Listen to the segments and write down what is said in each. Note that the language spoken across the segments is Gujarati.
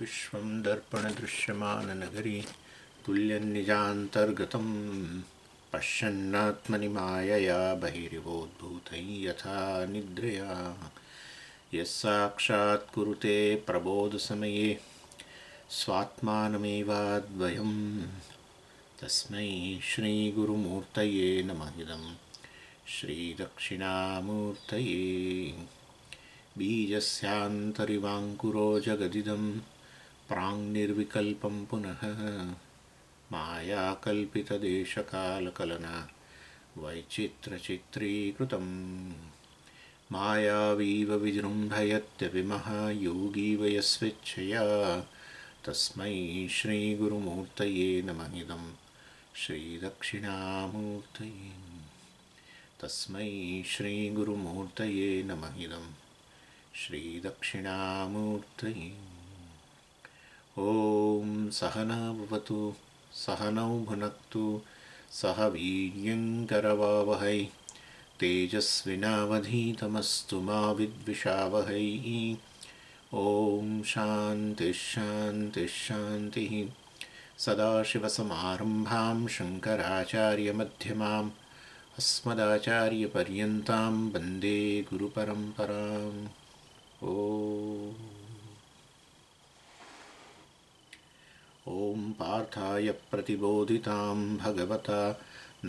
विश्वं दर्पणदृश्यमाननगरी तुल्यन्निजान्तर्गतं पश्यन्नात्मनि मायया बहिरिवोद्भूतं यथा निद्रया यस्साक्षात् कुरुते प्रबोधसमये स्वात्मानमेवाद्वयं तस्मै श्रीगुरुमूर्तये नमः इदं श्रीदक्षिणामूर्तये बीजस्यान्तरिवाङ्कुरो जगदिदं प्राङ्निर्विकल्पं पुनः मायाकल्पितदेशकालकलना वैचित्रचित्रीकृतं मायावीव विजृम्भयत्यभिमः योगी वयस्वेच्छया तस्मै श्रीगुरुमूर्तये नमः इदं श्रीदक्षिणामूर्तये तस्मै श्रीगुरुमूर्तये नमः इदं श्रीदक्षिणामूर्तये। ॐ सहना भवतु सहनौ भुनक्तु सह वीर्यङ्करवावहै तेजस्विनावधीतमस्तु मा विद्विषावहै। ॐ शान्तिः शान्तिः शान्तिः। सदाशिवसमारम्भां शङ्कराचार्यमध्यमाम् अस्मदाचार्यपर्यन्तां वन्दे गुरुपरम्पराम्। ॐ पार्थाय प्रतिबोधितां भगवता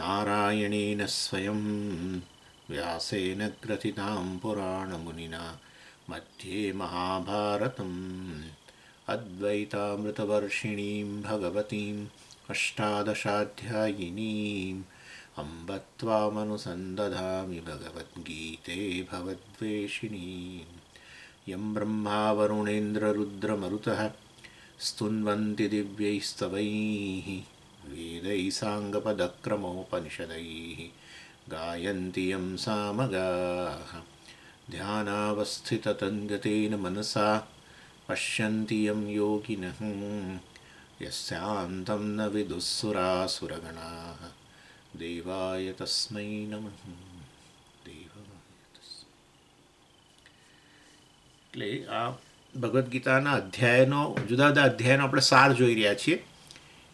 नारायणेन स्वयं व्यासेन ग्रथितां पुराणमुनिना मध्ये महाभारतम् अद्वैतामृतवर्षिणीं भगवतीम् अष्टादशाध्यायिनीम् अम्ब त्वामनुसन्दधामि भगवद्गीते भवद्वेषिणीम्। यं ब्रह्मा वरुणेन्द्ररुद्रमरुतः स्तुन्वन्ति दिव्यैस्तवैः वेदैः साङ्गपदक्रमोपनिषदैः गायन्ति यं सामगाः ध्यानावस्थिततन्गतेन मनसा पश्यन्ति यं योगिनः यस्यान्तं न विदुःसुरासुरगणाः देवाय तस्मै नमः। એટલે આ ભગવદ્ ગીતાના અધ્યાયનો જુદા જુદા અધ્યાયનો આપણે સાર જોઈ રહ્યા છીએ.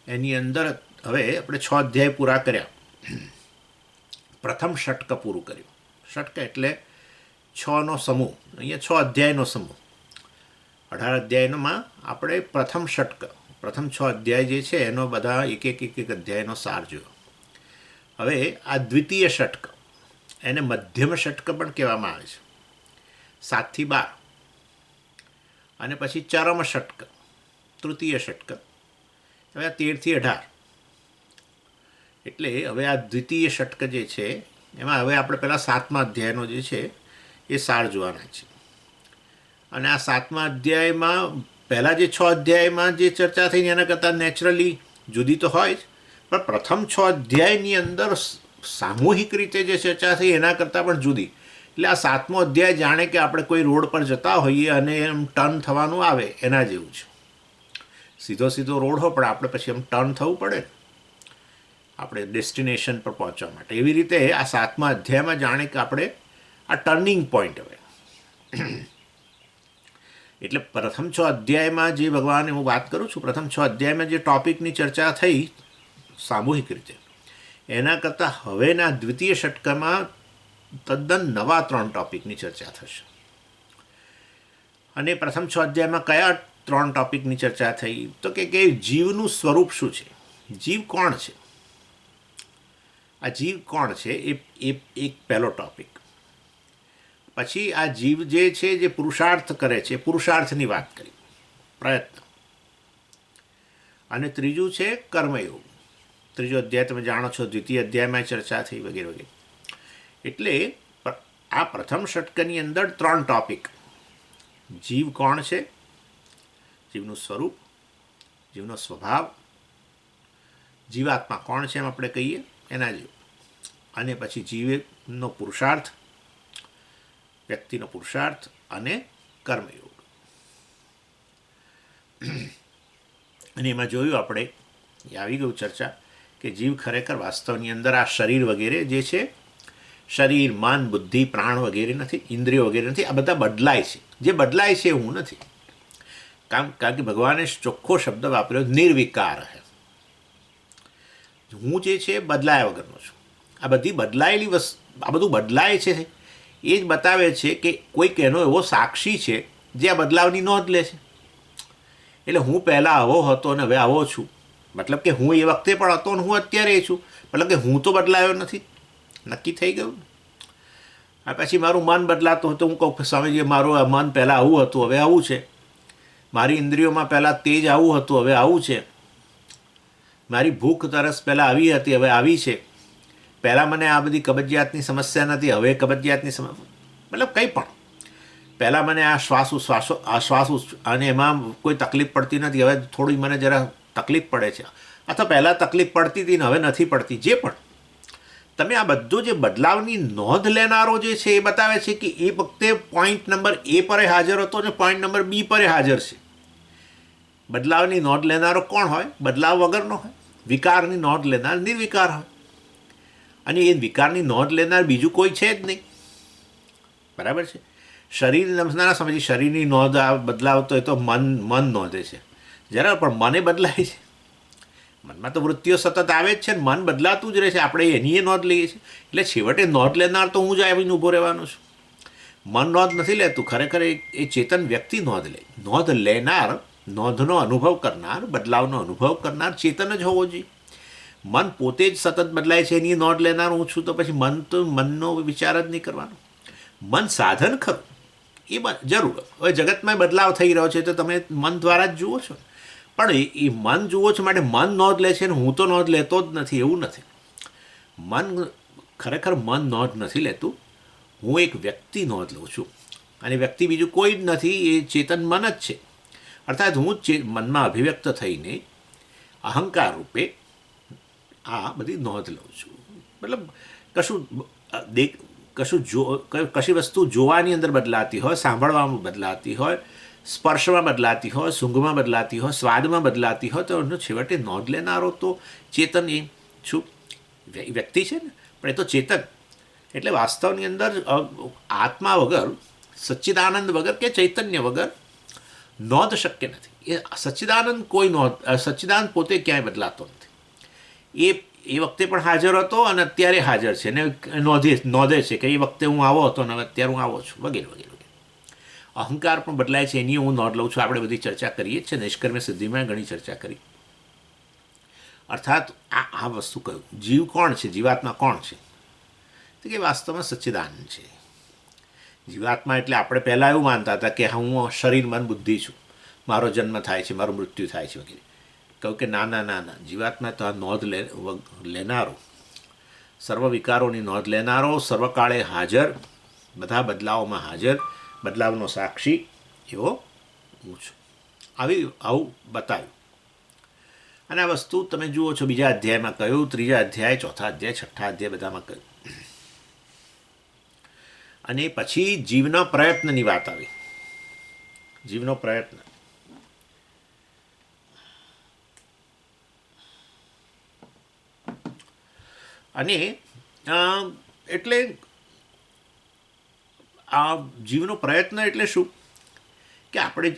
એની અંદર હવે આપણે 6 અધ્યાય પૂરા કર્યા. પ્રથમ ષટક પૂરું કર્યું. ષટક એટલે 6નો સમૂહ. અહીંયા 6 અધ્યાયનો સમૂહ. 18 અધ્યાયમાં આપણે પ્રથમ ષટક પ્રથમ 6 અધ્યાય જે છે એનો બધા એક અધ્યાયનો સાર જોયો. હવે આ દ્વિતીય ષટક એને મધ્યમ ષટક પણ કહેવામાં આવે છે, 7 થી 12. અને પછી ચરમ ષટક તૃતીય ષટક, હવે આ 13 થી 18. એટલે હવે આ દ્વિતીય ષટક જે છે એમાં હવે આપણે પહેલાં 7મા અધ્યાયનો જે છે એ સાર જોવાના છે. અને આ 7મા અધ્યાયમાં પહેલાં જે 6 અધ્યાયમાં જે ચર્ચા થઈ એના કરતાં નેચરલી જુદી તો હોય જ, પણ પ્રથમ 6 અધ્યાયની અંદર સામૂહિક રીતે જે ચર્ચા થઈ એના કરતાં પણ જુદી. એટલે આ 7મો અધ્યાય જાણે કે આપણે કોઈ રોડ પર જતા હોઈએ અને એમ ટર્ન થવાનું આવે એના જેવું છે. સીધો સીધો રોડ હોય પણ આપણે પછી એમ ટર્ન થવું પડે આપણે ડેસ્ટિનેશન પર પહોંચવા માટે. એવી રીતે આ 7મા અધ્યાયમાં જાણે કે આપણે આ ટર્નિંગ પોઈન્ટ હવે. એટલે પ્રથમ 6 અધ્યાયમાં જે ભગવાન હું વાત કરું છું, પ્રથમ 6 અધ્યાયમાં જે ટૉપિકની ચર્ચા થઈ સામૂહિક રીતે એના કરતાં હવેના દ્વિતીય ષટકમાં તદ્દન નવા 3 ટૉપિકની ચર્ચા થશે. અને પ્રથમ 6 અધ્યાયમાં કયા 3 ટૉપિકની ચર્ચા થઈ તો કે જીવનું સ્વરૂપ શું છે, જીવ કોણ છે, આ જીવ કોણ છે એ એક પહેલો ટૉપિક. પછી આ જીવ જે છે જે પુરુષાર્થ કરે છે પુરુષાર્થની વાત કરી, પ્રયત્ન. અને ત્રીજું છે કર્મયોગ. ત્રીજો અધ્યાય તમે જાણો છો, દ્વિતીય અધ્યાયમાં ચર્ચા થઈ વગેરે વગેરે. એટલે આ પ્રથમ ષટકની અંદર 3 ટૉપિક: જીવ કોણ છે, જીવનું સ્વરૂપ, જીવનો સ્વભાવ, જીવાત્મા કોણ છે એમ આપણે કહીએ એના જેવું. અને પછી જીવનો પુરુષાર્થ, વ્યક્તિનો પુરુષાર્થ અને કર્મયોગ. અને એમાં જોયું આપણે, એ આવી ગયું ચર્ચા, કે જીવ ખરેખર વાસ્તવની અંદર આ શરીર વગેરે જે છે, શરીર, મન, બુદ્ધિ, પ્રાણ વગેરે નથી, ઇન્દ્રિયો વગેરે નથી. આ બધા બદલાય છે. જે બદલાય છે એવું નથી. કારણ કે ભગવાને ચોખ્ખો શબ્દ વાપર્યો નિર્વિકાર હે. હું જે છે બદલાયા વગરનો છું. આ બધી બદલાયેલી આ બધું બદલાય છે એ જ બતાવે છે કે કોઈક એનો એવો સાક્ષી છે જે આ બદલાવની નોંધ લે છે. એટલે હું પહેલાં આવો હતો અને હવે આવો છું, મતલબ કે હું એ વખતે પણ હતો અને હું અત્યારે છું, મતલબ કે હું તો બદલાયો નથી. નક્કી થઈ ગયું. આ પછી મારું મન બદલાતું હતું. હું કહું સ્વામીજી મારું મન પહેલાં આવું હતું હવે આવું છે. મારી ઇન્દ્રિયોમાં પહેલાં તેજ આવું હતું હવે આવું છે. મારી ભૂખ તરસ પહેલાં આવી હતી હવે આવી છે. પહેલાં મને આ બધી કબજિયાતની સમસ્યા નથી હવે કબજિયાતની સમસ્યા, મતલબ કંઈ પણ. પહેલાં મને આ શ્વાસ અને એમાં કોઈ તકલીફ પડતી નથી, હવે થોડી મને જરા તકલીફ પડે છે. અથવા પહેલાં તકલીફ પડતી હતી ને હવે નથી પડતી. જે પણ તમે આ બધો જે બદલાવની નોંધ લેનારો જે છે એ બતાવે છે કે એ વખતે પોઈન્ટ નંબર એ પર હાજર હતો અને પોઈન્ટ નંબર બી પર હાજર છે. બદલાવની નોંધ લેનારો કોણ હોય? બદલાવ વગરનો હોય. વિકારની નોંધ લેનાર નિર્વિકાર હોય. અને એ વિકારની નોંધ લેનાર બીજું કોઈ છે જ નહીં. બરાબર છે. શરીર ના સમજી શરીરની નોંધ આ બદલાવતો એ તો મન નોંધે છે જરા, પણ મને બદલાય છે. મનમાં તો વૃત્તિઓ સતત આવે જ છે ને મન બદલાતું જ રહે છે. આપણે એની નોંધ લઈએ છીએ. એટલે છેવટે નોંધ લેનાર તો હું જ આવીને ઊભો રહેવાનો છું. મન નોંધ નથી લેતું. ખરેખર એ ચેતન વ્યક્તિ નોંધ લે. નોંધ લેનાર, નોંધનો અનુભવ કરનાર, બદલાવનો અનુભવ કરનાર ચેતન જ હોવો જોઈએ. મન પોતે જ સતત બદલાય છે એની નોંધ લેનાર હું છું, તો પછી મનનો વિચાર જ નહીં કરવાનો. મન સાધન ખરું, એ જરૂર. હવે જગતમાં બદલાવ થઈ રહ્યો છે તો તમે મન દ્વારા જ જુઓ છો, પણ એ મન જુઓ છો માટે મન નોંધ લે છે ને હું તો નોંધ લેતો જ નથી એવું નથી. ખરેખર મન નોંધ નથી લેતું. હું એક વ્યક્તિ નોંધ લઉં છું અને વ્યક્તિ બીજું કોઈ જ નથી, એ ચેતન મન જ છે. અર્થાત હું મનમાં અભિવ્યક્ત થઈને અહંકાર રૂપે આ બધી નોંધ લઉં છું. મતલબ કશી વસ્તુ જોવાની અંદર બદલાતી હોય, સાંભળવામાં બદલાતી હોય, સ્પર્શમાં બદલાતી હોય, સૂંઘમાં બદલાતી હોય, સ્વાદમાં બદલાતી હોય, તો એનો છેવટે નોંધ લેનારો તો ચેતન એ છું. વ્યક્તિ છે ને, પણ એ તો ચેતન. એટલે વાસ્તવની અંદર આત્મા વગર, સચ્ચિદાનંદ વગર કે ચૈતન્ય વગર નોંધ શક્ય નથી. એ સચ્ચિદાનંદ સચ્ચિદાનંદ પોતે ક્યાંય બદલાતો નથી. એ વખતે પણ હાજર હતો અને અત્યારે હાજર છે ને નોંધે છે કે એ વખતે હું આવો હતો અને અત્યારે હું આવો છું, વગેરે વગેરે વગેરે. અહંકાર પણ બદલાય છે એની હું નોંધ લઉં છું. આપણે બધી ચર્ચા કરીએ છીએ. નિષ્કર્મ્ય સિદ્ધિમાં ઘણી ચર્ચા કરી. અર્થાત આ વસ્તુ કહ્યું. જીવ કોણ છે? જીવાત્મા કોણ છે? તો કે વાસ્તવમાં સચ્ચિદાનંદ છે. જીવાત્મા એટલે આપણે પહેલાં એવું માનતા હતા કે હું શરીર મન બુદ્ધિ છું, મારો જન્મ થાય છે, મારું મૃત્યુ થાય છે વગેરે. કહું કે ના ના ના ના, જીવાત્મા તો આ નોંધ લેનારો, સર્વ વિકારોની નોંધ લેનારો, સર્વકાળે હાજર, બધા બદલાવોમાં હાજર, બદલાવનો સાક્ષી એવો હું છું. આવું બતાવ્યું. અને આ વસ્તુ તમે જુઓ છો બીજા અધ્યાયમાં કહ્યું, ત્રીજા અધ્યાય, ચોથા અધ્યાય, છઠ્ઠા અધ્યાય બધામાં કહ્યું. અને પછી જીવના પ્રયત્નની વાત આવી. જીવનો પ્રયત્ન અને એટલે આ જીવનો પ્રયત્ન એટલે શું કે આપણે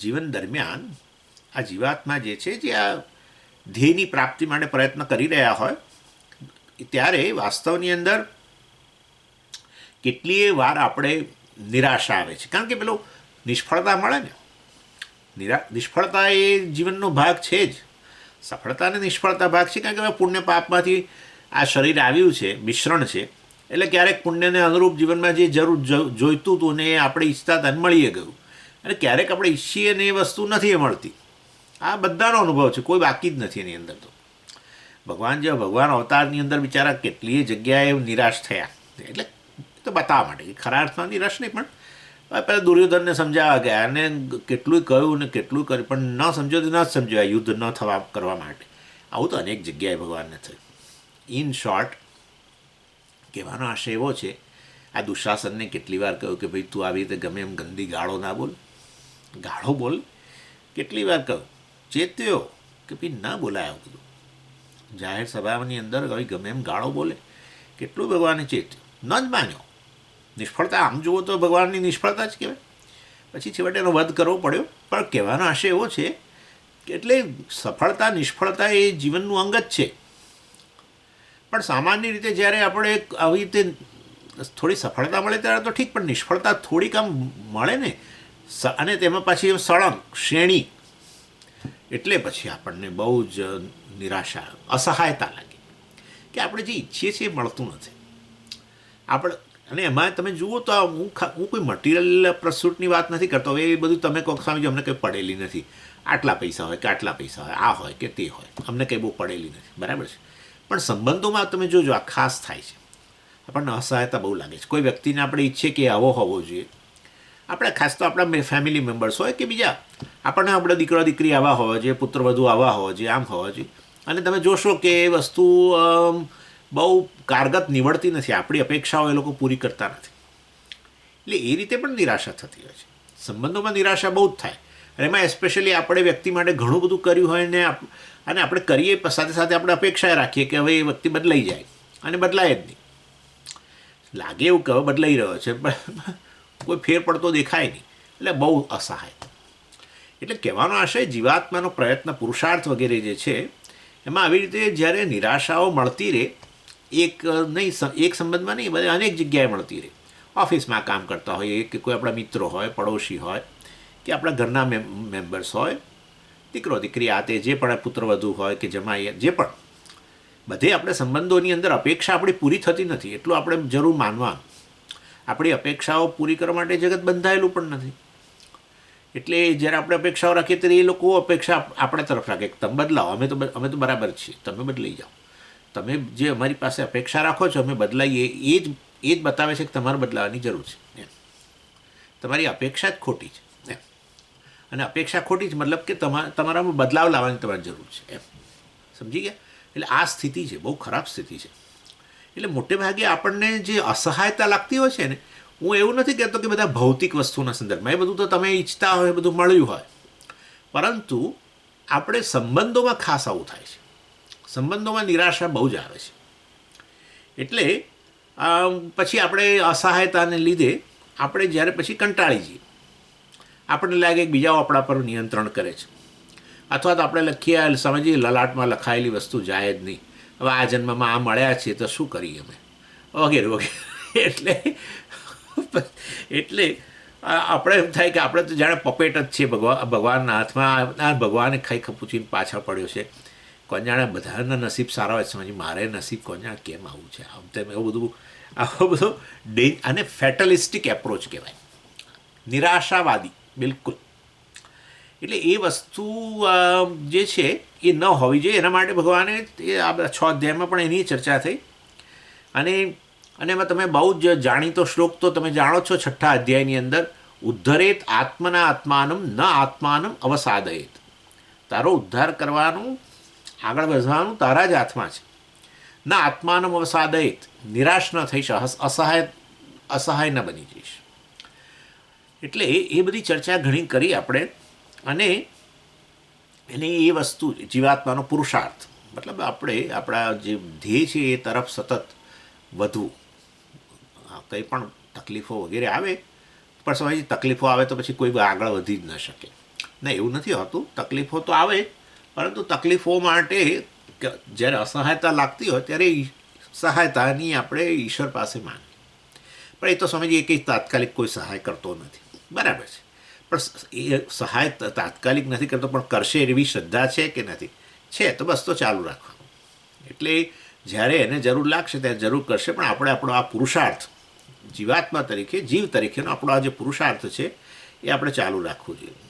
જીવન દરમિયાન આ જીવાત્મા જે છે જે આ ધ્યેયની પ્રાપ્તિ માટે પ્રયત્ન કરી રહ્યા હોય ત્યારે વાસ્તવની અંદર કેટલીય વાર આપણે નિરાશા આવે છે. કારણ કે પેલો નિષ્ફળતા મળે ને, નિષ્ફળતા એ જીવનનો ભાગ છે જ. સફળતા અને નિષ્ફળતા ભાગ છે. કારણ કે પુણ્ય પાપમાંથી આ શરીર આવ્યું છે, મિશ્રણ છે. એટલે ક્યારેક પુણ્યને અનુરૂપ જીવનમાં જે જરૂર જોઈતું હતું ને એ આપણે ઈચ્છતા હતા મળીએ ગયું, અને ક્યારેક આપણે ઈચ્છીએ ને એ વસ્તુ નથી મળતી. આ બધાનો અનુભવ છે, કોઈ બાકી જ નથી એની અંદર. તો ભગવાન અવતારની અંદર બિચારા કેટલીય જગ્યાએ નિરાશ થયા. એટલે તો બતાવવા માટે ખરા અર્થમાં નિરાશ નહીં, પણ પહેલાં દુર્યોધનને સમજાવવા ગયા અને કેટલું કહ્યું ને કેટલું કર્યું, પણ ન સમજો તો ન જ સમજ્યો. યુદ્ધ ન કરવા માટે આવું તો અનેક જગ્યાએ ભગવાનને થયું. ઇન શોર્ટ કહેવાનો આશય એવો છે, આ દુશાસનને કેટલી વાર કહ્યું કે ભાઈ તું આવી રીતે ગમે એમ ગંદી ગાળો ના બોલ, ગાળો બોલ. કેટલી વાર કહ્યું, ચેત્યો કે ભાઈ ના બોલાય આવું બધું. જાહેર સભાની અંદર હવે ગમે એમ ગાળો બોલે. કેટલું ભગવાને ચેત્યું, ન જ માન્યો. નિષ્ફળતા આમ જુઓ તો ભગવાનની નિષ્ફળતા જ કહેવાય. પછી છેવટે એનો વધ કરવો પડ્યો. પણ કહેવાનો આશય એવો છે કે એટલે સફળતા નિષ્ફળતા એ જીવનનું અંગ જ છે. પણ સામાન્ય રીતે જ્યારે આપણે આવી રીતે થોડી સફળતા મળે ત્યારે તો ઠીક, પણ નિષ્ફળતા થોડીક આમ મળે ને, અને તેમાં પાછી સળંગ શ્રેણી, એટલે પછી આપણને બહુ જ નિરાશા, અસહાયતા લાગે કે આપણે જે ઈચ્છીએ છીએ એ મળતું નથી. આપણે અને એમાં તમે જુઓ તો હું કોઈ મટીરિયલ પ્રસ્તુતની વાત નથી કરતો. હવે એ બધું તમે કહો સ્વામીજી અમને કંઈ પડેલી નથી, આટલા પૈસા હોય કે આટલા પૈસા હોય, આ હોય કે તે હોય, અમને કંઈ બહુ પડેલી નથી, બરાબર છે. પણ સંબંધોમાં તમે જોજો આ ખાસ થાય છે, આપણને અસહાયતા બહુ લાગે છે. કોઈ વ્યક્તિને આપણે ઈચ્છીએ કે આવો હોવો જોઈએ, આપણે ખાસ તો આપણા ફેમિલી મેમ્બર્સ હોય કે બીજા, આપણને આપણે દીકરો દીકરી આવા હોવા જોઈએ, પુત્ર વધુ આવા હોવા જોઈએ, આમ હોવા જોઈએ, અને તમે જોશો કે એ વસ્તુ બહુ કારગત નીવડતી નથી, આપણી અપેક્ષાઓ એ લોકો પૂરી કરતા નથી. એટલે એ રીતે પણ નિરાશા થતી હોય છે. સંબંધોમાં નિરાશા બહુ જ થાય, અને એમાં એસ્પેશિયલી આપણે વ્યક્તિ માટે ઘણું બધું કર્યું હોય ને, અને આપણે કરીએ સાથે સાથે આપણે અપેક્ષા રાખીએ કે હવે એ વ્યક્તિ બદલાઈ જાય, અને બદલાય જ નહીં. લાગે એવું કે હવે બદલાઈ રહ્યો છે, પણ કોઈ ફેર પડતો દેખાય નહીં, એટલે બહુ અસહાય. એટલે કહેવાનો આશય જીવાત્માનો પ્રયત્ન, પુરુષાર્થ વગેરે જે છે એમાં આવી રીતે જ્યારે નિરાશાઓ મળતી રહે, એક નહીં, એક સંબંધમાં નહીં, બધે અનેક જગ્યાએ મળતી રહે. ઓફિસમાં કામ કરતા હોઈએ કે કોઈ આપણા મિત્રો હોય, પડોશી હોય, કે આપણા ઘરના મેમ્બર્સ હોય, દીકરો દીકરી આ તે જે પણ પુત્ર વધુ હોય કે જમાઈ, જે પણ, બધે આપણે સંબંધોની અંદર અપેક્ષા આપણી પૂરી થતી નથી, એટલું આપણે જરૂર માનવાનું. આપણી અપેક્ષાઓ પૂરી કરવા માટે જગત બંધાયેલું પણ નથી. એટલે જ્યારે આપણે અપેક્ષાઓ રાખીએ ત્યારે એ લોકો અપેક્ષા આપણા તરફ રાખે કે તમે બદલાવો, અમે તો બરાબર છીએ, તમે બદલાઈ જાઓ. તમે જે અમારી પાસે અપેક્ષા રાખો છો અમે બદલાઈએ, એ જ બતાવે છે કે તમારે બદલાવાની જરૂર છે. તમારી અપેક્ષા જ ખોટી છે એમ. અને અપેક્ષા ખોટી જ મતલબ કે તમારામાં બદલાવ લાવવાની તમારી જરૂર છે એમ. સમજી ગયા? એટલે આ સ્થિતિ છે, બહુ ખરાબ સ્થિતિ છે. એટલે મોટે ભાગે આપણને જે અસહાયતા લાગતી હોય છે ને, હું એવું નથી કહેતો કે બધા ભૌતિક વસ્તુના સંદર્ભમાં, એ બધું તો તમે ઈચ્છતા હોય, બધું મળ્યું હોય, પરંતુ આપણે સંબંધોમાં ખાસ આવું થાય છે. સંબંધોમાં નિરાશા બહુ જ આવે છે. એટલે પછી આપણે અસહાયતાને લીધે આપણે જ્યારે પછી કંટાળી જઈએ, આપણને લાગે કે બીજાઓ આપણા પર નિયંત્રણ કરે છે, અથવા તો આપણે લખીએ સમજીએ લલાટમાં લખાયેલી વસ્તુ જાય જ નહીં, હવે આ જન્મમાં આ મળ્યા છીએ તો શું કરીએ અમે, વગેરે વગેરે. એટલે આપણે એમ થાય કે આપણે તો જાણે પપેટ જ છીએ ભગવાનના હાથમાં. આ ભગવાને ખાઈ ખપૂચીને પાછળ પડ્યો છે. કોણ જાણે બધાના નસીબ સારા હોય, સમજી મારે નસીબ કોણ જાણે કેમ આવું છે, આમ તેમ એવું બધું અને ફેટલિસ્ટિક એપ્રોચ કહેવાય, નિરાશાવાદી બિલકુલ. એટલે એ વસ્તુ જે છે એ ન હોવી જોઈએ. એના માટે ભગવાને આ 6 અધ્યાયમાં પણ એની ચર્ચા થઈ. અને એમાં તમે બહુ જ જાણીતો શ્લોક તો તમે જાણો છો, 6ઠ્ઠા અધ્યાયની અંદર, ઉદ્ધરેત આત્મના આત્માનમ ન આત્માનમ અવસાદયેત. તારો ઉદ્ધાર કરવાનું, આગળ વધવાનું તારા જ હાથમાં છે. ના આત્માનમ અવસાદયેત, નિરાશ ન થઈશ, અસહાય ન બની જઈશ. એટલે એ બધી ચર્ચા ઘણી કરી આપણે. અને એ વસ્તુ જીવાત્માનો પુરુષાર્થ, મતલબ આપણે આપણા જે ધ્યેય છે એ તરફ સતત વધવું. કંઈ પણ તકલીફો વગેરે આવે, પણ સમય તકલીફો આવે તો પછી કોઈ આગળ વધી જ ન શકે. ના, એવું નથી હોતું, તકલીફો તો આવે, પરંતુ તકલીફો માટે જ્યારે અસહાયતા લાગતી હોય ત્યારે સહાયતાની આપણે ઈશ્વર પાસે માંગીએ. પણ એ તો સમજીએ કે તાત્કાલિક કોઈ સહાય કરતો નથી, બરાબર છે. પણ એ સહાય તાત્કાલિક નથી કરતો, પણ કરશે એવી શ્રદ્ધા છે કે નથી? છે, તો બસ તો ચાલુ રાખવાનું. એટલે જ્યારે એને જરૂર લાગશે ત્યારે જરૂર કરશે, પણ આપણે આપણો આ પુરુષાર્થ જીવાત્મા તરીકે, જીવ તરીકેનો આપણો આ જે પુરુષાર્થ છે એ આપણે ચાલુ રાખવું જોઈએ.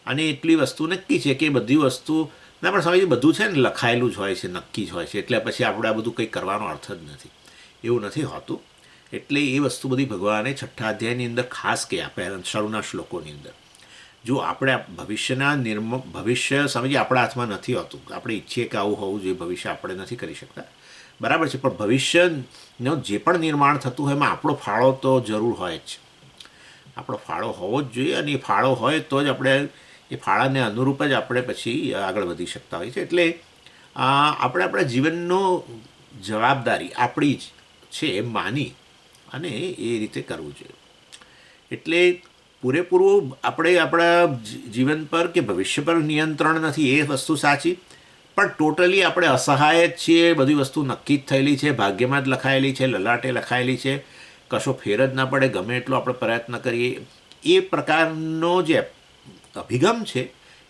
અને એટલી વસ્તુ નક્કી છે કે એ બધી વસ્તુ ના, પણ સમજી બધું છે ને લખાયેલું જ હોય છે, નક્કી જ હોય છે, એટલે પછી આપણે આ બધું કંઈ કરવાનો અર્થ જ નથી, એવું નથી હોતું. એટલે એ વસ્તુ બધી ભગવાને 6ઠ્ઠા અધ્યાયની અંદર ખાસ કે આપે શરૂના શ્લોકોની અંદર. જો આપણે ભવિષ્ય સમજીએ આપણા હાથમાં નથી હોતું, આપણે ઈચ્છીએ કે આવું હોવું જોઈએ ભવિષ્ય, આપણે નથી કરી શકતા, બરાબર છે. પણ ભવિષ્યનો જે પણ નિર્માણ થતું હોય એમાં આપણો ફાળો તો જરૂર હોય જ. આપણો ફાળો હોવો જ જોઈએ, અને એ ફાળો હોય તો જ આપણે એ ફાળાને અનુરૂપ જ આપણે પછી આગળ વધી શકતા હોય છે. એટલે આપણે આપણા જીવનનો જવાબદારી આપણી જ છે એમ માની અને એ રીતે કરવું જોઈએ. એટલે પૂરેપૂરું આપણે આપણા જીવન પર કે ભવિષ્ય પર નિયંત્રણ નથી એ વસ્તુ સાચી, પણ ટોટલી આપણે અસહાય જ છીએ. બધી વસ્તુ નક્કી જ થયેલી છે, ભાગ્યમાં જ લખાયેલી છે, લલાટે લખાયેલી છે, કશો ફેર જ ના પડે ગમે એટલો આપણે પ્રયત્ન કરીએ. એ પ્રકારનો જે અભિગમ છે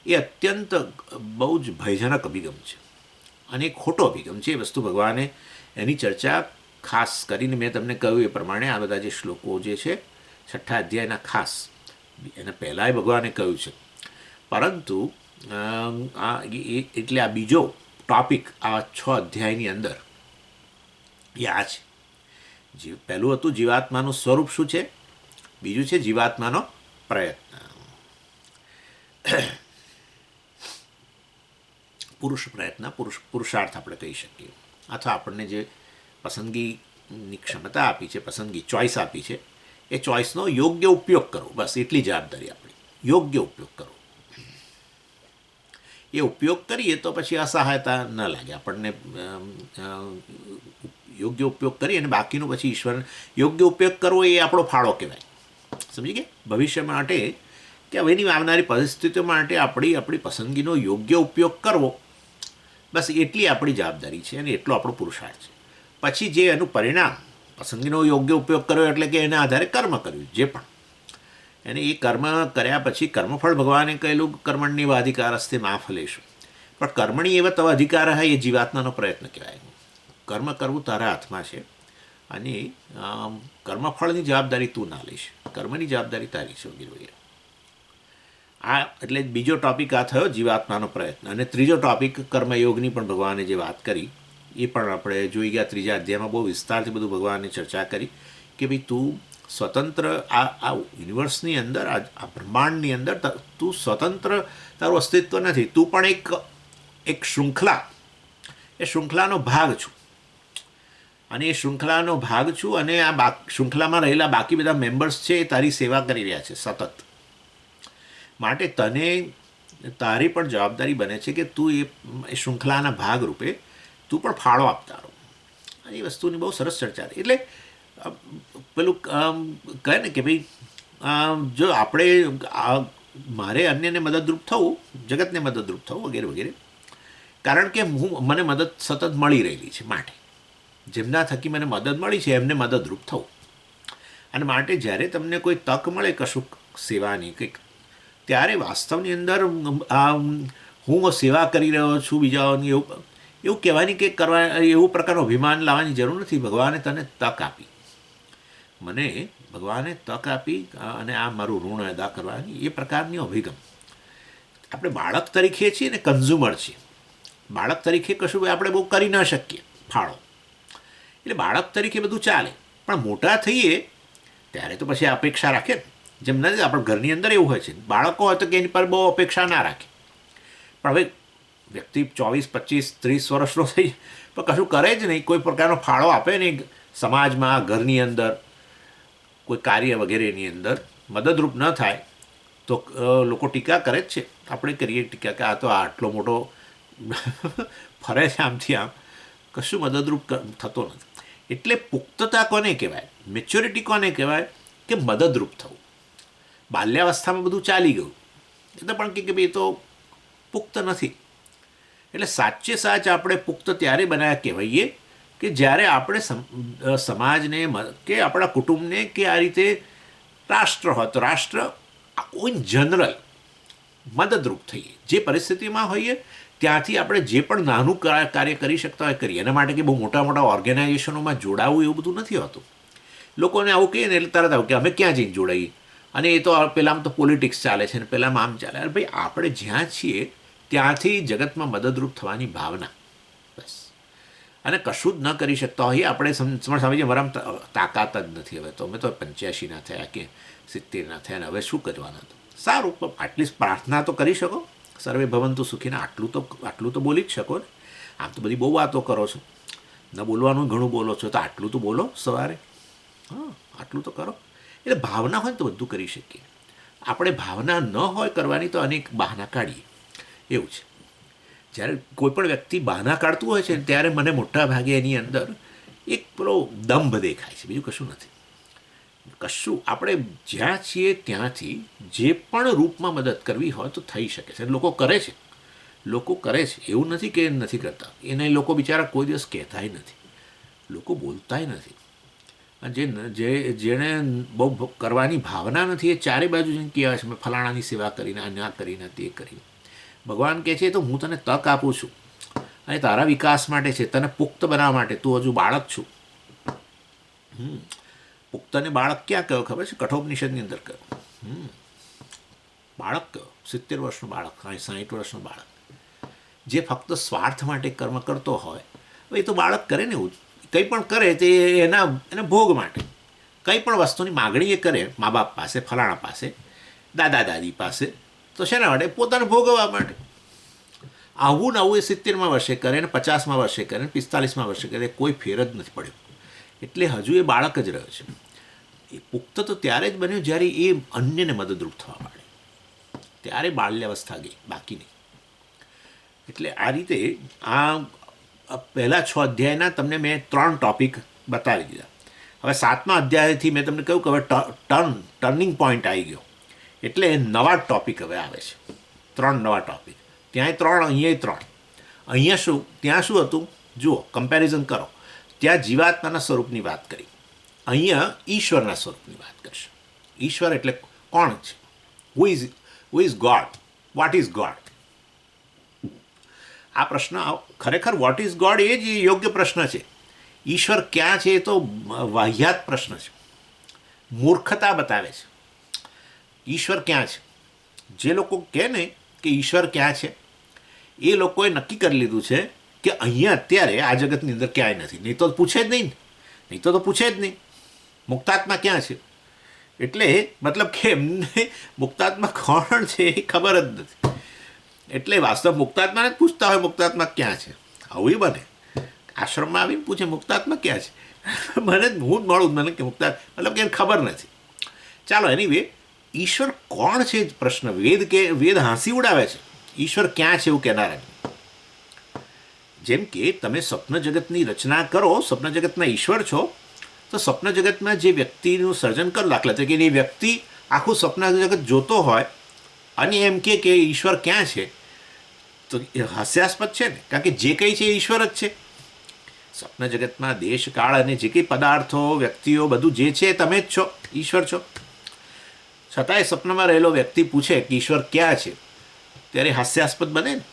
એ અત્યંત બહુ જ ભયજનક અભિગમ છે અને એક ખોટો અભિગમ છે. એ વસ્તુ ભગવાને એની ચર્ચા ખાસ કરીને મેં તમને કહ્યું એ પ્રમાણે આ બધા જે શ્લોકો જે છે 6ઠ્ઠા અધ્યાયના ખાસ એને પહેલાંય ભગવાને કહ્યું છે. પરંતુ એટલે આ બીજો ટોપિક આ 6 અધ્યાયની અંદર એ આ છે. પહેલું હતું જીવાત્માનું સ્વરૂપ શું છે, બીજું છે જીવાત્માનો પ્રયત્ન, પ્રયત્ન પુરુષાર્થ આપણે કહી શકીએ, અથવા આપણને જે પસંદગીની ક્ષમતા આપી છે, પસંદગી ચોઈસ આપી છે, એ ચોઈસનો યોગ્ય ઉપયોગ કરો. બસ એટલી જવાબદારી આપણી, યોગ્ય ઉપયોગ કરો. એ ઉપયોગ કરીએ તો પછી અસહાયતા ન લાગે આપણને. યોગ્ય ઉપયોગ કરીએ અને બાકીનું પછી ઈશ્વર યોગ્ય ઉપયોગ કરવો એ આપણો ફાળો કહેવાય. સમજી ગયા? ભવિષ્ય માટે કે હવેની આવનારી પરિસ્થિતિઓ માટે આપણી પસંદગીનો યોગ્ય ઉપયોગ કરવો, બસ એટલી આપણી જવાબદારી છે અને એટલો આપણો પુરુષાર્થ છે. પછી જે એનું પરિણામ, પસંદગીનો યોગ્ય ઉપયોગ કર્યો એટલે કે એના આધારે કર્મ કર્યું જે પણ, અને એ કર્મ કર્યા પછી કર્મફળ ભગવાને કહેલું કર્મણ્ય અધિકાર હસ્તે મા ફલેશું, પણ કર્મણી એવા તવ અધિકાર હોય એ જીવાત્માનો પ્રયત્ન કહેવાય. કર્મ કરવું તારા હાથમાં છે અને કર્મફળની જવાબદારી તું ના લઈશ, કર્મની જવાબદારી તારી છે વગેરે વગેરે. આ એટલે બીજો ટૉપિક આ થયો જીવાત્માનો પ્રયત્ન. અને ત્રીજો ટૉપિક કર્મયોગની પણ ભગવાને જે વાત કરી એ પણ આપણે જોઈ ગયા. 3જા અધ્યાયમાં બહુ વિસ્તારથી બધું ભગવાને ચર્ચા કરી કે ભાઈ તું સ્વતંત્ર આ યુનિવર્સની અંદર, આ બ્રહ્માંડની અંદર તું સ્વતંત્ર તારું અસ્તિત્વ નથી. તું પણ એક શૃંખલા, એ શૃંખલાનો ભાગ છું અને એ શૃંખલાનો ભાગ છું અને આ શૃંખલામાં રહેલા બાકી બધા મેમ્બર્સ છે એ તારી સેવા કરી રહ્યા છે સતત. માટે તારી પણ જવાબદારી બને છે કે તું એ શૃંખલાના ભાગરૂપે તું પણ ફાળો આપતા રહો. એ વસ્તુની બહુ સરસ ચર્ચા. એટલે પેલું કહે ને કે ભાઈ જો આપણે મારે અન્યને મદદરૂપ થવું, જગતને મદદરૂપ થવું વગેરે વગેરે, કારણ કે મને મદદ સતત મળી રહેલી છે, માટે જેમના થકી મને મદદ મળી છે એમને મદદરૂપ થવું. અને માટે જ્યારે તમને કોઈ તક મળે કશુંક સેવાની કંઈક, ત્યારે વાસ્તવની અંદર હું સેવા કરી રહ્યો છું બીજાઓની એવું કહેવાની કે કરવા એવું પ્રકારનું અભિમાન લાવવાની જરૂર નથી. ભગવાને તને તક આપી, મને ભગવાને તક આપી અને આ મારું ઋણ અદા કરવાની એ પ્રકારની અભિગમ. આપણે બાળક તરીકે છીએ ને કન્ઝ્યુમર છીએ. બાળક તરીકે કશું આપણે બહુ કરી ન શકીએ ફાળો, એટલે બાળક તરીકે બધું ચાલે, પણ મોટા થઈએ ત્યારે તો પછી અપેક્ષા રાખે ને. જેમ નથી આપણા ઘરની અંદર એવું હોય છે, બાળકો હોય તો કે એની પર બહુ અપેક્ષા ના રાખે, પણ હવે વ્યક્તિ 24, 25, 30 વર્ષનો થઈ પણ કશું કરે જ નહીં, કોઈ પ્રકારનો ફાળો આપે નહીં સમાજમાં, ઘરની અંદર, કોઈ કાર્ય વગેરેની અંદર મદદરૂપ ન થાય તો લોકો ટીકા કરે જ છે. આપણે કરીએ ટીકા કે આ તો આટલો મોટો ફરે છે આમથી આમ, કશું મદદરૂપ થતો નથી. એટલે પુખ્તતા કોને કહેવાય, મેચ્યોરિટી કોને કહેવાય કે મદદરૂપ થવું. બાલ્યાવસ્થામાં બધું ચાલી ગયું એટલે પણ કે ભાઈ એ તો પુખ્ત નથી. એટલે સાચે સાચ આપણે પુખ્ત ત્યારે બનાવ્યા કહેવાઈએ કે જ્યારે આપણે સમાજને કે આપણા કુટુંબને કે આ રીતે રાષ્ટ્ર હોય તો રાષ્ટ્ર ઇન જનરલ મદદરૂપ થઈએ. જે પરિસ્થિતિમાં હોઈએ ત્યાંથી આપણે જે પણ નાનું કાર્ય કરી શકતા હોય કરીએ. એના માટે કે બહુ મોટા મોટા ઓર્ગેનાઇઝેશનોમાં જોડાવું એવું બધું નથી હોતું. લોકોને આવું કહીએ ને એટલે તરત આવું કે અમે ક્યાં જઈને જોડાઈએ, અને એ તો પહેલાં તો પોલિટિક્સ ચાલે છે ને પહેલાં આમ ચાલે. અરે ભાઈ આપણે જ્યાં છીએ ત્યાંથી જગતમાં મદદરૂપ થવાની ભાવના, બસ. અને કશું જ ન કરી શકતા હોઈએ આપણે સમજીએ મારામાં તાકાત જ નથી, હવે તો અમે તો 85 ના થયા કે 70 ના થયા ને હવે શું કરવાના. તો સારું, એટલીસ્ટ પ્રાર્થના તો કરી શકો, સર્વે ભવંતુ સુખીને આટલું તો બોલી જ શકો ને. આમ તો બધી બહુ વાતો કરો છો, ન બોલવાનું ઘણું બોલો છો, તો આટલું તો બોલો સવારે, હા આટલું તો કરો. એટલે ભાવના હોય તો બધું કરી શકીએ. આપણે ભાવના ન હોય કરવાની તો અનેક બહાના કાઢીએ, એવું છે. જ્યારે કોઈ પણ વ્યક્તિ બહાના કાઢતું હોય છે ત્યારે મને મોટા ભાગે એની અંદર એક પેલો દંભ દેખાય છે, બીજું કશું નથી. કશું આપણે જ્યાં છીએ ત્યાંથી જે પણ રૂપમાં મદદ કરવી હોય તો થઈ શકે છે. લોકો કરે છે, લોકો કરે છે, એવું નથી કે નથી કરતા. એને લોકો બિચારા કોઈ દિવસ કહેતાય નથી, લોકો બોલતાય નથી. જેણે બહુ કરવાની ભાવના નથી એ ચારે બાજુ જઈને કહેવાય છે મેં ફલાણાની સેવા કરીને, આ કરીને, તે કરીને. ભગવાન કહે છે તો હું તને તક આપું છું અને તારા વિકાસ માટે છે, તને પુખ્ત બનાવવા માટે. તું હજુ બાળક છું. પુખ્તને બાળક ક્યાં કયો ખબર છે? કઠોપનિષદની અંદર કયો બાળક કયો? 70 વર્ષનો બાળક, 60 વર્ષનો બાળક જે ફક્ત સ્વાર્થ માટે કર્મ કરતો હોય. એ તો બાળક કરે ને, એવું કંઈ પણ કરે તે એના ભોગ માટે. કંઈ પણ વસ્તુની માગણી એ કરે મા બાપ પાસે, ફલાણા પાસે, દાદા દાદી પાસે, તો શેના માટે? પોતાને ભોગવવા માટે. આવું ને આવું એ 70માં વર્ષે કરે ને 50માં વર્ષે કરે ને 45માં વર્ષે કરે, કોઈ ફેર જ નથી પડ્યો. એટલે હજુ એ બાળક જ રહ્યો છે. એ પુખ્ત તો ત્યારે જ બન્યો જ્યારે એ અન્યને મદદરૂપ થવા માંડે, ત્યારે બાલ્યાવસ્થા ગઈ, બાકી નહીં. એટલે આ રીતે આ પહેલાં 6 અધ્યાયના તમને મેં 3 ટૉપિક બતાવી દીધા. હવે 7મા અધ્યાયથી મેં તમને કહ્યું કે હવે ટર્નિંગ પોઈન્ટ આવી ગયો, એટલે નવા ટૉપિક હવે આવે છે. 3 નવા ટૉપિક. ત્યાંય 3, અહીંયાય 3. અહીંયા શું, ત્યાં શું હતું જુઓ, કમ્પેરિઝન કરો. ત્યાં જીવાત્માના સ્વરૂપની વાત કરી, અહીંયા ઈશ્વરના સ્વરૂપની વાત કરશે. ઈશ્વર એટલે કોણ છે? Who is God? What is God? આ પ્રશ્ન ખરેખર વોટ ઇઝ ગોડ એ જ યોગ્ય પ્રશ્ન છે. ઈશ્વર ક્યાં છે એ તો વાહિયાત પ્રશ્ન છે, મૂર્ખતા બતાવે છે. ઈશ્વર ક્યાં છે? જે લોકો કહે ને કે ઈશ્વર ક્યાં છે, એ લોકોએ નક્કી કરી લીધું છે કે અહીંયા અત્યારે આ જગતની અંદર ક્યાંય નથી. નહીં તો પૂછે જ નહીં, નહીં તો પૂછે જ નહીં મુક્તાત્મા ક્યાં છે. એટલે મતલબ કે એમને મુક્તાત્મા કોણ છે એ ખબર જ નથી. એટલે વાસ્તવ મુક્તાત્માને જ પૂછતા હોય મુક્તાત્મા ક્યાં છે. આવું બને આશ્રમમાં આવીને પૂછે મુક્તાત્મા ક્યાં છે. મને હું જ મળું મને કે મતલબ કે એને ખબર નથી. ચાલો એનીવે, ઈશ્વર કોણ છે પ્રશ્ન. વેદ હાંસી ઉડાવે છે ઈશ્વર ક્યાં છે એવું કહેનારા. જેમ કે તમે સ્વપ્ન જગતની રચના કરો, સ્વપ્ન જગતના ઈશ્વર છો, તો સ્વપ્ન જગતમાં જે વ્યક્તિનું સર્જન કરો, દાખલા તરીકે એ વ્યક્તિ આખું સ્વપ્ન જગત જોતો હોય અને એમ કે ઈશ્વર ક્યાં છે, તો એ હાસ્યાસ્પદ છે ને. કારણ કે જે કંઈ છે એ ઈશ્વર જ છે. સ્વપ્ન જગતમાં દેશ કાળ અને જે કંઈ પદાર્થો, વ્યક્તિઓ, બધું જે છે તમે જ છો, ઈશ્વર છો. છતાંય સ્વપ્નમાં રહેલો વ્યક્તિ પૂછે કે ઈશ્વર ક્યાં છે, ત્યારે હાસ્યાસ્પદ બને ને.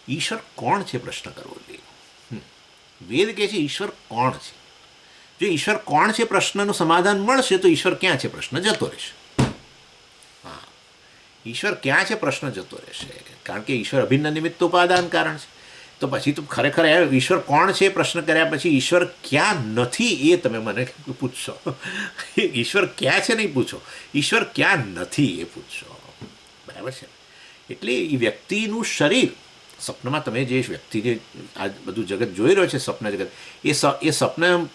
ઈશ્વર કોણ છે પ્રશ્ન કરવો જોઈએ. વેદ કહે છે ઈશ્વર કોણ છે. જો ઈશ્વર કોણ છે પ્રશ્નનું સમાધાન મળશે તો ઈશ્વર ક્યાં છે પ્રશ્ન જતો રહેશે. હા, ઈશ્વર ક્યાં છે પ્રશ્ન જતો રહેશે, કારણ કે ઈશ્વર અભિન્ન નિમિત્ત ઉપાદાન કારણ છે. તો પછી તો ખરેખર ઈશ્વર કોણ છે પ્રશ્ન કર્યા પછી ઈશ્વર ક્યાં નથી એ તમે મને પૂછશો. ઈશ્વર ક્યાં છે નહીં પૂછો, ઈશ્વર ક્યાં નથી એ પૂછશો. બરાબર છે. એટલે એ વ્યક્તિનું શરીર, સ્વપ્નમાં તમે જે વ્યક્તિને આ બધું જગત જોઈ રહ્યો છે, સ્વપ્ન જગત, એ સ્વપ્ન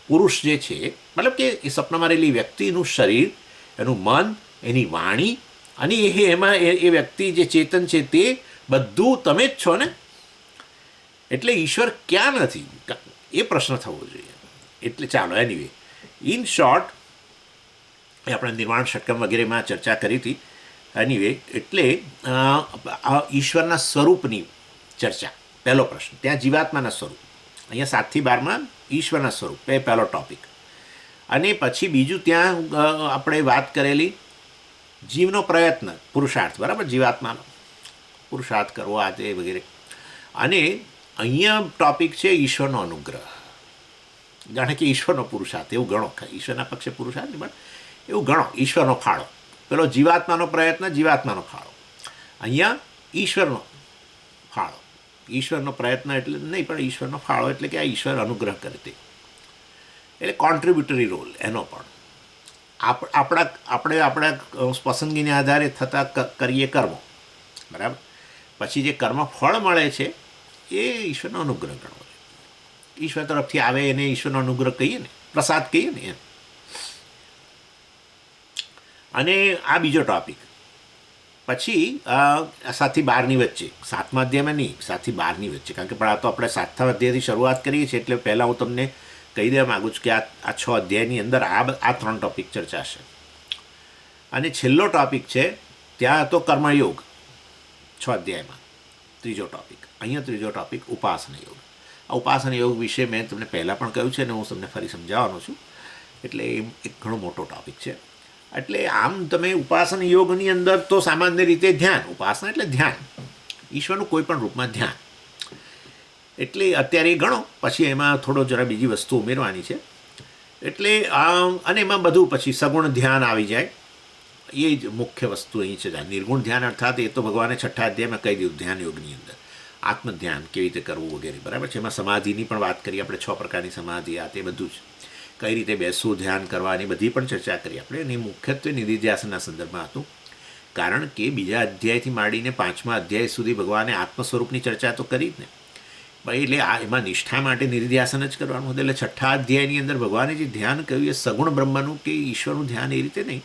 પુરુષ જે છે, મતલબ કે એ સ્વપ્નમાં રહેલી વ્યક્તિનું શરીર, એનું મન, એની વાણી અને એમાં એ વ્યક્તિ જે ચેતન છે તે બધું તમે જ છો ને. એટલે ઈશ્વર ક્યાં નથી એ પ્રશ્ન થવો જોઈએ. એટલે ચાલો એનીવે, ઇન શોર્ટ એ આપણે નિર્વાણ ષટકમ વગેરેમાં ચર્ચા કરી હતી. એનીવે, એટલે ઈશ્વરના સ્વરૂપની ચર્ચા, પહેલો પ્રશ્ન. ત્યાં જીવાત્માના સ્વરૂપ, અહીંયા 7 થી 12માં ઈશ્વરના સ્વરૂપ, એ પહેલો ટોપિક. અને પછી બીજું ત્યાં આપણે વાત કરેલી જીવનો પ્રયત્ન, પુરુષાર્થ, બરાબર, જીવાત્માનો પુરુષાર્થ કરવો આ તે વગેરે. અને અહીંયા ટોપિક છે ઈશ્વરનો અનુગ્રહ. જાણે કે ઈશ્વરનો પુરુષાર્થ એવું ગણો, ઈશ્વરના પક્ષે પુરુષાર્થ નહીં પણ એવું ગણો, ઈશ્વરનો ફાળો. પેલો જીવાત્માનો પ્રયત્ન, જીવાત્માનો ફાળો. અહીંયા ઈશ્વરનો ફાળો. ઈશ્વરનો પ્રયત્ન એટલે નહીં પણ ઈશ્વરનો ફાળો એટલે કે આ ઈશ્વર અનુગ્રહ કરે તે, એટલે કોન્ટ્રીબ્યુટરી રોલ એનો પણ. આપણા પસંદગીને આધારે થતા કરીએ કર્મો, બરાબર. પછી જે કર્મ ફળ મળે છે એ ઈશ્વરનો અનુગ્રહ ગણવો. ઈશ્વર તરફથી આવે એને ઈશ્વરનો અનુગ્રહ કહીએ ને, પ્રસાદ કહીએ ને એમ. અને આ બીજો ટોપિક. પછી 7 થી 12ની વચ્ચે, 7મા અધ્યાયમાં નહીં, 7 થી 12ની વચ્ચે, કારણ કે પણ આ તો આપણે 7મા અધ્યાયથી શરૂઆત કરીએ છીએ એટલે પહેલાં હું તમને કહી દેવા માગું છું કે આ 6 અધ્યાયની અંદર આ 3 ટૉપિક ચર્ચાશે. અને છેલ્લો ટૉપિક છે ત્યાં હતો કર્મયોગ 6 અધ્યાયમાં, ત્રીજો ટૉપિક. અહીંયા ત્રીજો ટૉપિક ઉપાસના યોગ. આ ઉપાસના યોગ વિશે મેં તમને પહેલાં પણ કહ્યું છે અને હું તમને ફરી સમજાવવાનો છું. એટલે એ એક ઘણો મોટો ટૉપિક છે. એટલે આમ તમે ઉપાસના યોગની અંદર તો સામાન્ય રીતે ધ્યાન, ઉપાસના એટલે ધ્યાન, ઈશ્વરનું કોઈ પણ રૂપમાં ધ્યાન. એટલે અત્યારે એ ગણો, પછી એમાં થોડો જરા બીજી વસ્તુ ઉમેરવાની છે. એટલે અને એમાં બધું પછી સગુણ ધ્યાન આવી જાય. એ જ મુખ્ય વસ્તુ અહીં છે. નિર્ગુણ ધ્યાન અર્થાત એ તો ભગવાને 6 અધ્યાયમાં કહી દીધું ધ્યાન યોગની અંદર, આત્મધ્યાન કેવી રીતે કરવું વગેરે, બરાબર છે. એમાં સમાધિની પણ વાત કરી આપણે, 6 પ્રકારની સમાધિ, આ તે બધું જ કઈ રીતે બેસવું, ધ્યાન કરવાની બધી પણ ચર્ચા કરી આપણે. અને મુખ્યત્વે નિધિધ્યાસનના સંદર્ભમાં હતું, કારણ કે બીજા અધ્યાયથી માંડીને 5મા અધ્યાય સુધી ભગવાને આત્મ ચર્ચા તો કરી જ ને ભાઈ. એટલે એમાં નિષ્ઠા માટે નિધિધ્યાસન જ કરવાનું હતું. એટલે 6 અધ્યાયની અંદર ભગવાને જે ધ્યાન કહ્યું એ સગુણ બ્રહ્મનું કે ઈશ્વરનું ધ્યાન એ રીતે નહીં,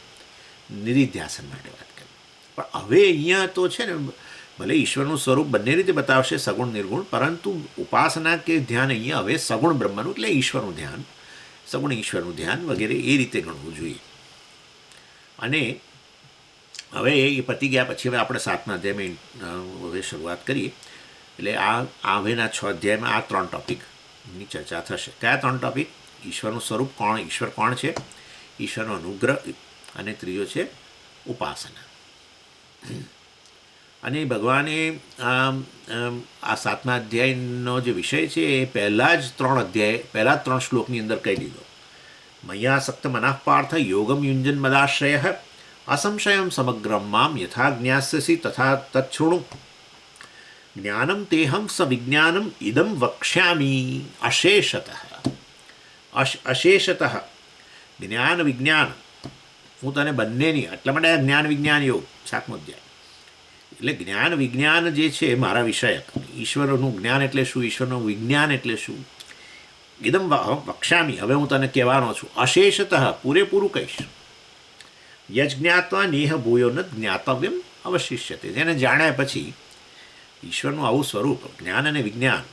નિધિધ્યાસન માટે વાત કરી. પણ હવે અહીંયા તો છે ને, ભલે ઈશ્વરનું સ્વરૂપ બંને રીતે બતાવશે, સગુણ નિર્ગુણ, પરંતુ ઉપાસના કે ધ્યાન અહીંયા હવે સગુણ બ્રહ્મનું એટલે ઈશ્વરનું ધ્યાન, સગુણ ઈશ્વરનું ધ્યાન વગેરે એ રીતે ગણવું જોઈએ. અને હવે એ પતી ગયા પછી હવે આપણે 7મા અધ્યાયમાં હવે શરૂઆત કરીએ. એટલે આ હવેના 6 અધ્યાયમાં આ 3 ટૉપિકની ચર્ચા થશે. કયા 3 ટૉપિક? ઈશ્વરનું સ્વરૂપ કોણ, ઈશ્વર કોણ છે, ઈશ્વરનો અનુગ્રહ, અને ત્રીજો છે ઉપાસના. અને ભગવાને આ 7મા અધ્યાયનો જે વિષય છે એ પહેલાં જ 3 શ્લોકની અંદર કહી દીધો. મય્યાસક્ત મનઃ પાર્થ યોગમ યુંજન મદાશ્રય અસંશયમ સમગ્રમ મામ યથા જ્ઞાસ્યસી તથા તચ્છૃણુ જ્ઞાનમ તેહમ સવિજ્ઞાનમ ઇદમ વક્ષ્યામી અશેષતઃ. અશેષતઃ જ્ઞાન વિજ્ઞાન હું તને બંનેની, એટલા માટે જ્ઞાન વિજ્ઞાન યોગ 7મો અધ્યાય. એટલે જ્ઞાન વિજ્ઞાન જે છે મારા વિષયક, ઈશ્વરનું જ્ઞાન એટલે શું, ઈશ્વરનું વિજ્ઞાન એટલે શું, એકદમ વક્ષ્યામી, હવે હું તને કહેવાનો છું. અશેષતઃ પૂરેપૂરું કહીશ. યજ જ્ઞાત્વા નેહ ભૂયો ન જ્ઞાતવ્યમ અવશિષ્યતે. જેને જાણ્યા પછી ઈશ્વરનું આવું સ્વરૂપ, જ્ઞાન અને વિજ્ઞાન.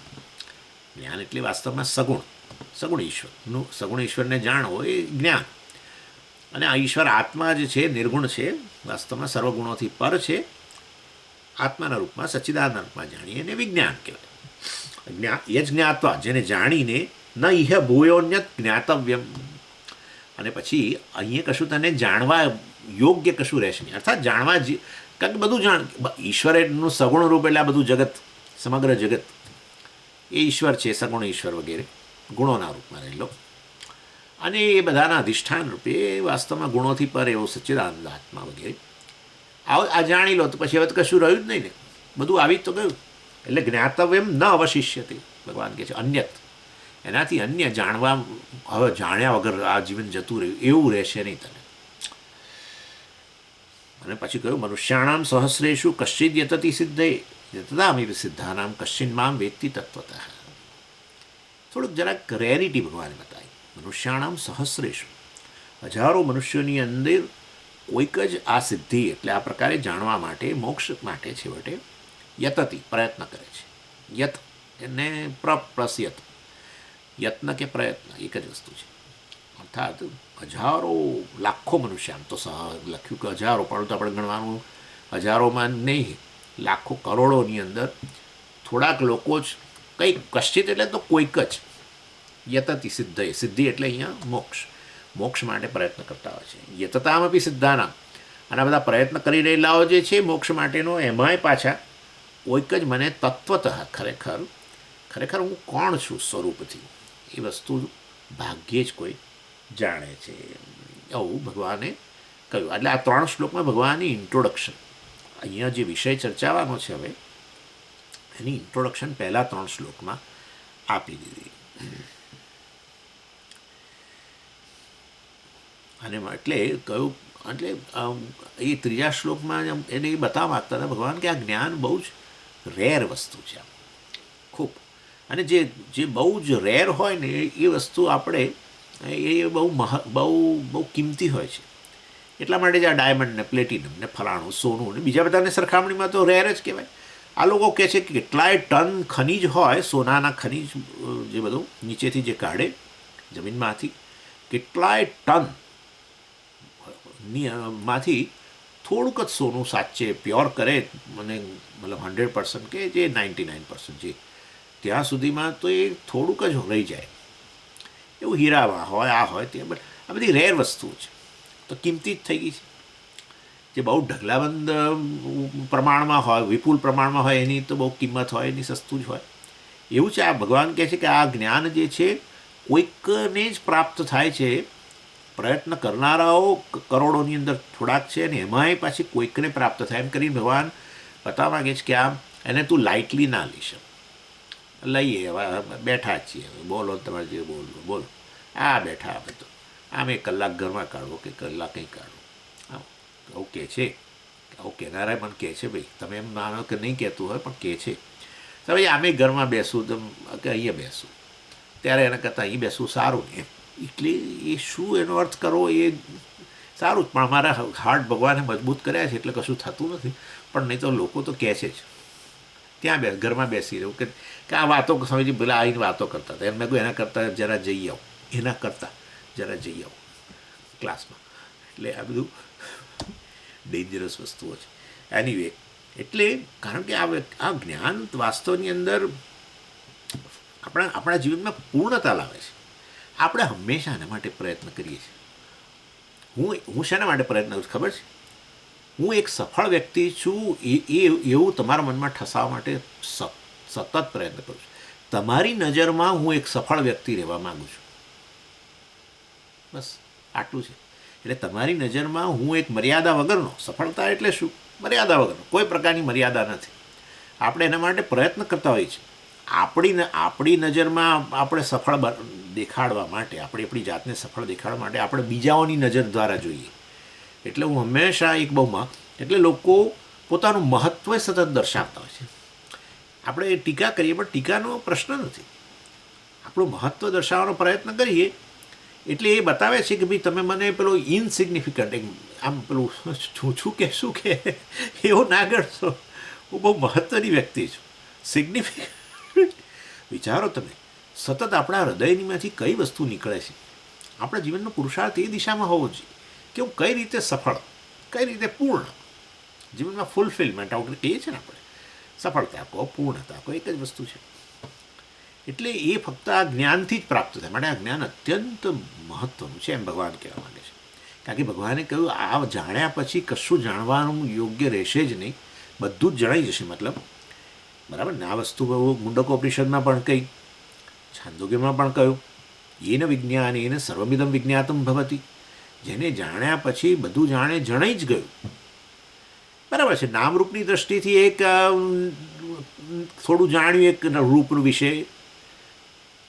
જ્ઞાન એટલે વાસ્તવમાં સગુણ ઈશ્વરનું, સગુણ ઈશ્વરને જાણવો એ જ્ઞાન. અને આ ઈશ્વર આત્મા જે છે નિર્ગુણ છે, વાસ્તવમાં સર્વગુણોથી પર છે, આત્માના રૂપમાં સચ્ચિદાનંદના રૂપમાં જાણીએ એને વિજ્ઞાન કહેવાય. યજ જ્ઞાત્વા, જેને જાણીને ન ઇહ ભૂયોન્યત જ્ઞાતવ્યમ. અને પછી અહીંયા કશું તને જાણવા યોગ્ય કશું રહેશે નહીં. અર્થાત જાણવા, કારણ કે બધું ઈશ્વર એનું સગુણ રૂપ એટલે આ બધું જગત, સમગ્ર જગત એ ઈશ્વર છે, સગુણ ઈશ્વર વગેરે ગુણોના રૂપમાં રહેલો. અને એ બધાના અધિષ્ઠાન રૂપે વાસ્તવમાં ગુણોથી પર એવો સચ્ચિદાનંદ આત્મા વગેરે આ જાણી લો તો પછી હવે તો કશું રહ્યું જ નહીં ને, બધું આવી જ તો ગયું. એટલે જ્ઞાતવ્યમ ન અવશિષ્યતે, ભગવાન કહે છે અન્યત, એનાથી અન્ય જાણવા, હવે જાણ્યા વગર આ જીવન જતું રહ્યું એવું રહેશે નહીં તને. અને પછી કહ્યું મનુષ્યાણામ સહસ્રેષુ કશ્ચિદ યતતિ સિદ્ધે યતતામિવ સિદ્ધાનામ કશ્ચિન મામ વેત્તિ તત્વતઃ. થોડુંક જરાક રેરિટી ભગવાને બતાવી. મનુષ્યાણામ સહસ્રેષુ, હજારો મનુષ્યોની અંદર કોઈક જ આ સિદ્ધિ એટલે આ પ્રકારે જાણવા માટે, મોક્ષ માટે છેવટે યતતિ પ્રયત્ન કરે છે. યત એને પ્રસ્યત, યત્ન કે પ્રયત્ન એક જ વસ્તુ છે. અર્થાત હજારો લાખો મનુષ્ય, આમ તો લખ્યું કે હજારો, પરંતુ આપણે ગણવાનું હજારોમાં નહીં, લાખો કરોડોની અંદર થોડાક લોકો જ કંઈક, કશ્ચિત એટલે તો કોઈક જ, યતતિ સિદ્ધ, સિદ્ધિ એટલે અહીંયા મોક્ષ માટે પ્રયત્ન કરતા હોય છે. યતતામપી સિદ્ધાનામ, અને આ બધા પ્રયત્ન કરી રહેલાઓ જે છે મોક્ષ માટેનો, એમાંય પાછા કોઈક જ મને તત્વતઃ ખરેખર હું કોણ છું સ્વરૂપથી, એ વસ્તુ ભાગ્યે જ કોઈ જાણે છે. આવું ભગવાને કહ્યું. એટલે આ 3 શ્લોકમાં ભગવાનની ઇન્ટ્રોડક્શન, અહીંયા જે વિષય ચર્ચાવાનો છે હવે એની ઇન્ટ્રોડક્શન પહેલાં 3 શ્લોકમાં આપી દીધી. અને એટલે કહ્યું, એટલે એ 3જા શ્લોકમાં એને એ બતાવવા માગતા હતા ભગવાન કે આ જ્ઞાન બહુ જ રેર વસ્તુ છે, ખૂબ. અને જે બહુ જ રેર હોય ને એ વસ્તુ આપણે એ બહુ કિંમતી હોય છે. એટલા માટે જ આ ડાયમંડ ને પ્લેટિનમ ને ફલાણું સોનું ને બીજા બધાની સરખામણીમાં તો રેર જ કહેવાય. આ લોકો કહે છે કે કેટલાય ટન ખનીજ હોય, સોનાના ખનીજ જે બધું નીચેથી જે કાઢે જમીનમાંથી કેટલાય ટન માંથી થોડુંક જ સોનું સાચે પ્યોર કરે, મને મતલબ 100% કે જે 99% જે ત્યાં સુધીમાં તો એ થોડુંક જ રહી જાય. એવું હીરામાં હોય, આ હોય તે, બટ આ બધી રેર વસ્તુઓ છે, તો કિંમતી જ થઈ ગઈ છે. જે બહુ ઢગલાબંધ પ્રમાણમાં હોય, વિપુલ પ્રમાણમાં હોય, એની તો બહુ કિંમત હોય, એની સસ્તું જ હોય. એવું છે. આ ભગવાન કહે છે કે આ જ્ઞાન જે છે કોઈકને જ પ્રાપ્ત થાય છે. પ્રયત્ન કરનારાઓ કરોડોની અંદર થોડાક છે, અને એમાંય પાછી કોઈકને પ્રાપ્ત થાય એમ કરીને ભગવાન બતાવવા માગે છે કે આમ એને તું લાઇટલી ના લઈ શક. લઈએ, હવે બેઠા જ છીએ, બોલો તમારે જે બોલવું બોલો. બેઠા આપણે તો આમ એક કલાક ઘરમાં કાઢવો કે કલાક કંઈ કાઢવો. આવું કહે છે, આવું કહેનારા મને કહે છે, ભાઈ તમે એમ માનો કે નહીં કહેતું હોય પણ કહે છે તો ભાઈ આમે ઘરમાં બેસું તો કે અહીંયા બેસું, ત્યારે એના કરતાં અહીં બેસવું સારું એમ. એટલે એ શું એનો અર્થ કરવો એ સારું, પણ અમારા હાર્ટ ભગવાને મજબૂત કર્યા છે એટલે કશું થતું નથી. પણ નહીં તો લોકો તો કહે છે જ ત્યાં ઘરમાં બેસી રહ્યું કે આ વાતો સમજી પેલા આવીને વાતો કરતા હતા. એમને કહ્યું એના કરતાં જરા જઈ આવો, એના કરતાં જરા જઈ આવો ક્લાસમાં. એટલે આ બધું ડેન્જરસ વસ્તુઓ છે. એનીવે, એટલે કારણ કે આ જ્ઞાન વાસ્તવની અંદર આપણા જીવનમાં પૂર્ણતા લાવે છે. આપણે હંમેશા એના માટે પ્રયત્ન કરીએ છીએ. હું શેના માટે પ્રયત્ન કરું છું ખબર છે? હું એક સફળ વ્યક્તિ છું એવું તમારા મનમાં ઠસાવવા માટે સતત પ્રયત્ન કરું છું. તમારી નજરમાં હું એક સફળ વ્યક્તિ રહેવા માગું છું, બસ આટલું છે. એટલે તમારી નજરમાં હું એક મર્યાદા વગરનો, સફળતા એટલે શું? મર્યાદા વગરનો, કોઈ પ્રકારની મર્યાદા નથી. આપણે એના માટે પ્રયત્ન કરતા હોઈએ છીએ. આપણી નજરમાં આપણે સફળ દેખાડવા માટે, આપણી જાતને સફળ દેખાડવા માટે આપણે બીજાઓની નજર દ્વારા જોઈએ. એટલે હું હંમેશા એટલે લોકો પોતાનું મહત્ત્વ સતત દર્શાવતા હોય છે. આપણે ટીકા કરીએ પણ ટીકાનો પ્રશ્ન નથી. આપણું મહત્ત્વ દર્શાવવાનો પ્રયત્ન કરીએ એટલે એ બતાવે છે કે ભાઈ તમે મને પેલો ઇનસિગ્નિફિકન્ટ, આમ પેલું છું કે શું કે એવું ના ગણશો. હું બહુ મહત્ત્વની વ્યક્તિ છું. સિગ્નિફિકન્ટ વિચારો તમે, સતત આપણા હૃદયમાંથી કઈ વસ્તુ નીકળે છે. આપણા જીવનનો પુરુષાર્થ એ દિશામાં હોવો જોઈએ કે હું કઈ રીતે સફળ, કઈ રીતે પૂર્ણ, જીવનમાં ફૂલફિલમેન્ટ આવું કહીએ છીએ ને આપણે, સફળતા કહો, પૂર્ણતા કહો, એક જ વસ્તુ છે. એટલે એ ફક્ત આ જ્ઞાનથી જ પ્રાપ્ત થાય. માટે આ જ્ઞાન અત્યંત મહત્ત્વનું છે એમ ભગવાન કહેવા માગે છે. કારણ કે ભગવાને કહ્યું આ જાણ્યા પછી કશું જાણવાનું યોગ્ય રહેશે જ નહીં, બધું જ જણાઈ જશે. મતલબ બરાબર ને? આ વસ્તુ મુંડકોપનિષદમાં પણ કહી, છાંદોગ્યમાં પણ કહ્યું, એન વિજ્ઞાન એને સર્વમિદમ વિજ્ઞાતમ ભવતી. જેને જાણ્યા પછી બધું જણાઈ જ ગયું. બરાબર છે. નામરૂપની દૃષ્ટિથી એક થોડું જાણ્યું એક રૂપ વિશે,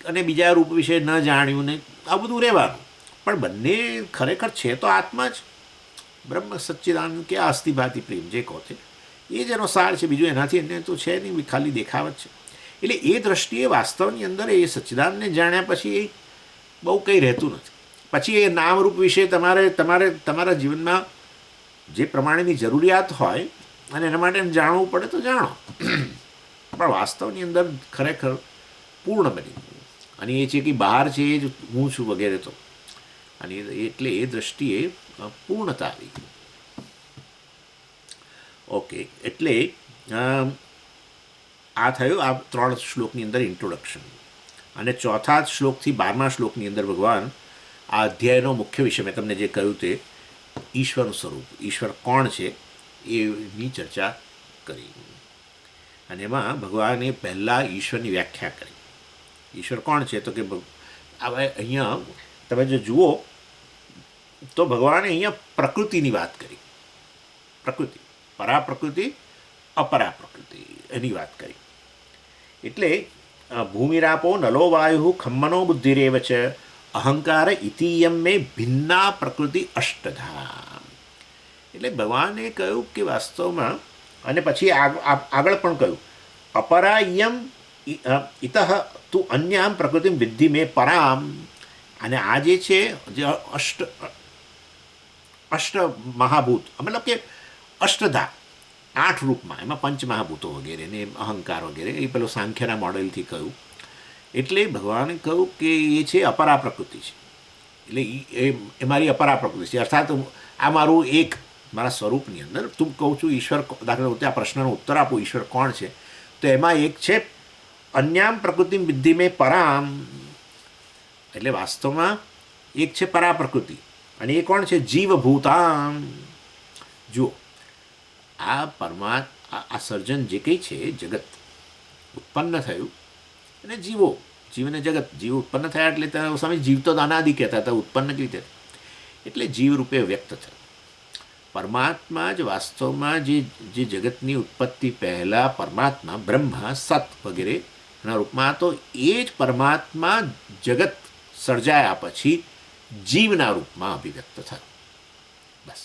અને બીજા રૂપ વિશે ન જાણ્યું ને આ બધું રહેવાનું. પણ બંને ખરેખર છે તો આત્મા જ, બ્રહ્મ સચ્ચિદાનંદ કે અસ્થિ ભાતિ પ્રેમ જે કહો છે એ જ એનો સાર છે. બીજું એનાથી એને તો છે નહીં, ખાલી દેખાવત છે. એટલે એ દૃષ્ટિએ વાસ્તવની અંદર એ સચ્ચિદાનંદને જાણ્યા પછી એ બહુ કંઈ રહેતું નથી. પછી એ નામરૂપ વિશે તમારા જીવનમાં જે પ્રમાણેની જરૂરિયાત હોય અને એના માટે જાણવું પડે તો જાણો, પણ વાસ્તવની અંદર ખરેખર પૂર્ણ બની. અને એ છે કે બહાર છે એ જ હું છું વગેરે તો. અને એટલે એ દૃષ્ટિએ પૂર્ણતા આવી. ઓકે, એટલે આ થયું આ 3 શ્લોકની અંદર ઇન્ટ્રોડક્શન. અને ચોથા શ્લોકથી 12મા શ્લોકની અંદર ભગવાન આ અધ્યાયનો મુખ્ય વિષય મેં તમને જે કહ્યું તે ઈશ્વરનું સ્વરૂપ, ઈશ્વર કોણ છે એની ચર્ચા કરી. અને એમાં ભગવાને પહેલાં ઈશ્વરની વ્યાખ્યા કરી. ઈશ્વર કોણ છે? તો કે હવે અહીંયા તમે જો જુઓ તો ભગવાને અહીંયા પ્રકૃતિની વાત કરી. પ્રકૃતિ, પરા પ્રકૃતિ, અપરા પ્રકૃતિ, એની વાત કરી. એટલે ભૂમિરાપો નલો વાયુ ખમ્મનો બુદ્ધિરેવ છે અહંકાર ઇતિયમ મે ભિન્ના પ્રકૃતિ અષ્ટધા. એટલે ભગવાને કહ્યું કે વાસ્તવમાં, અને પછી આગળ પણ કહ્યું અપરાયમ ઇતઃ તું અન્યામ પ્રકૃતિ વિદ્ધિ મેં પરામ. અને આ જે છે જે અષ્ટ મહાભૂત, મતલબ કે અષ્ટધા 8 રૂપમાં, એમાં પંચ મહાભૂતો વગેરે ને અહંકાર વગેરે, એ પેલો સાંખ્યના મોડેલથી કહ્યું એટલે ભગવાને કહ્યું કે એ છે અપરા પ્રકૃતિ છે. એટલે એ મારી અપરા પ્રકૃતિ છે, અર્થાત આ મારું એક મારા સ્વરૂપની અંદર તું કહું છું ઈશ્વર, દાખલા તરીકે આ પ્રશ્નનો ઉત્તર આપું ઈશ્વર કોણ છે, તો એમાં એક છે અન્યામ પ્રકૃતિ વિદ્ધિ મેં પરામ, એટલે વાસ્તવમાં એક છે પરા પ્રકૃતિ અને એ કોણ છે જીવભૂતામ. જુઓ આ આ સર્જન જે કંઈ છે જગત ઉત્પન્ન થયું અને જીવને જગત જીવ ઉત્પન્ન થયા એટલે સમય જીવ તો અનાદિ કહેતા હતા, ઉત્પન્ન કેવી રીતે, એટલે જીવ રૂપે વ્યક્ત થયું. પરમાત્મા જ વાસ્તવમાં જે જગતની ઉત્પત્તિ પહેલાં પરમાત્મા બ્રહ્મા સત વગેરેના રૂપમાં, તો એ જ પરમાત્મા જગત સર્જાયા પછી જીવના રૂપમાં અભિવ્યક્ત થયો. બસ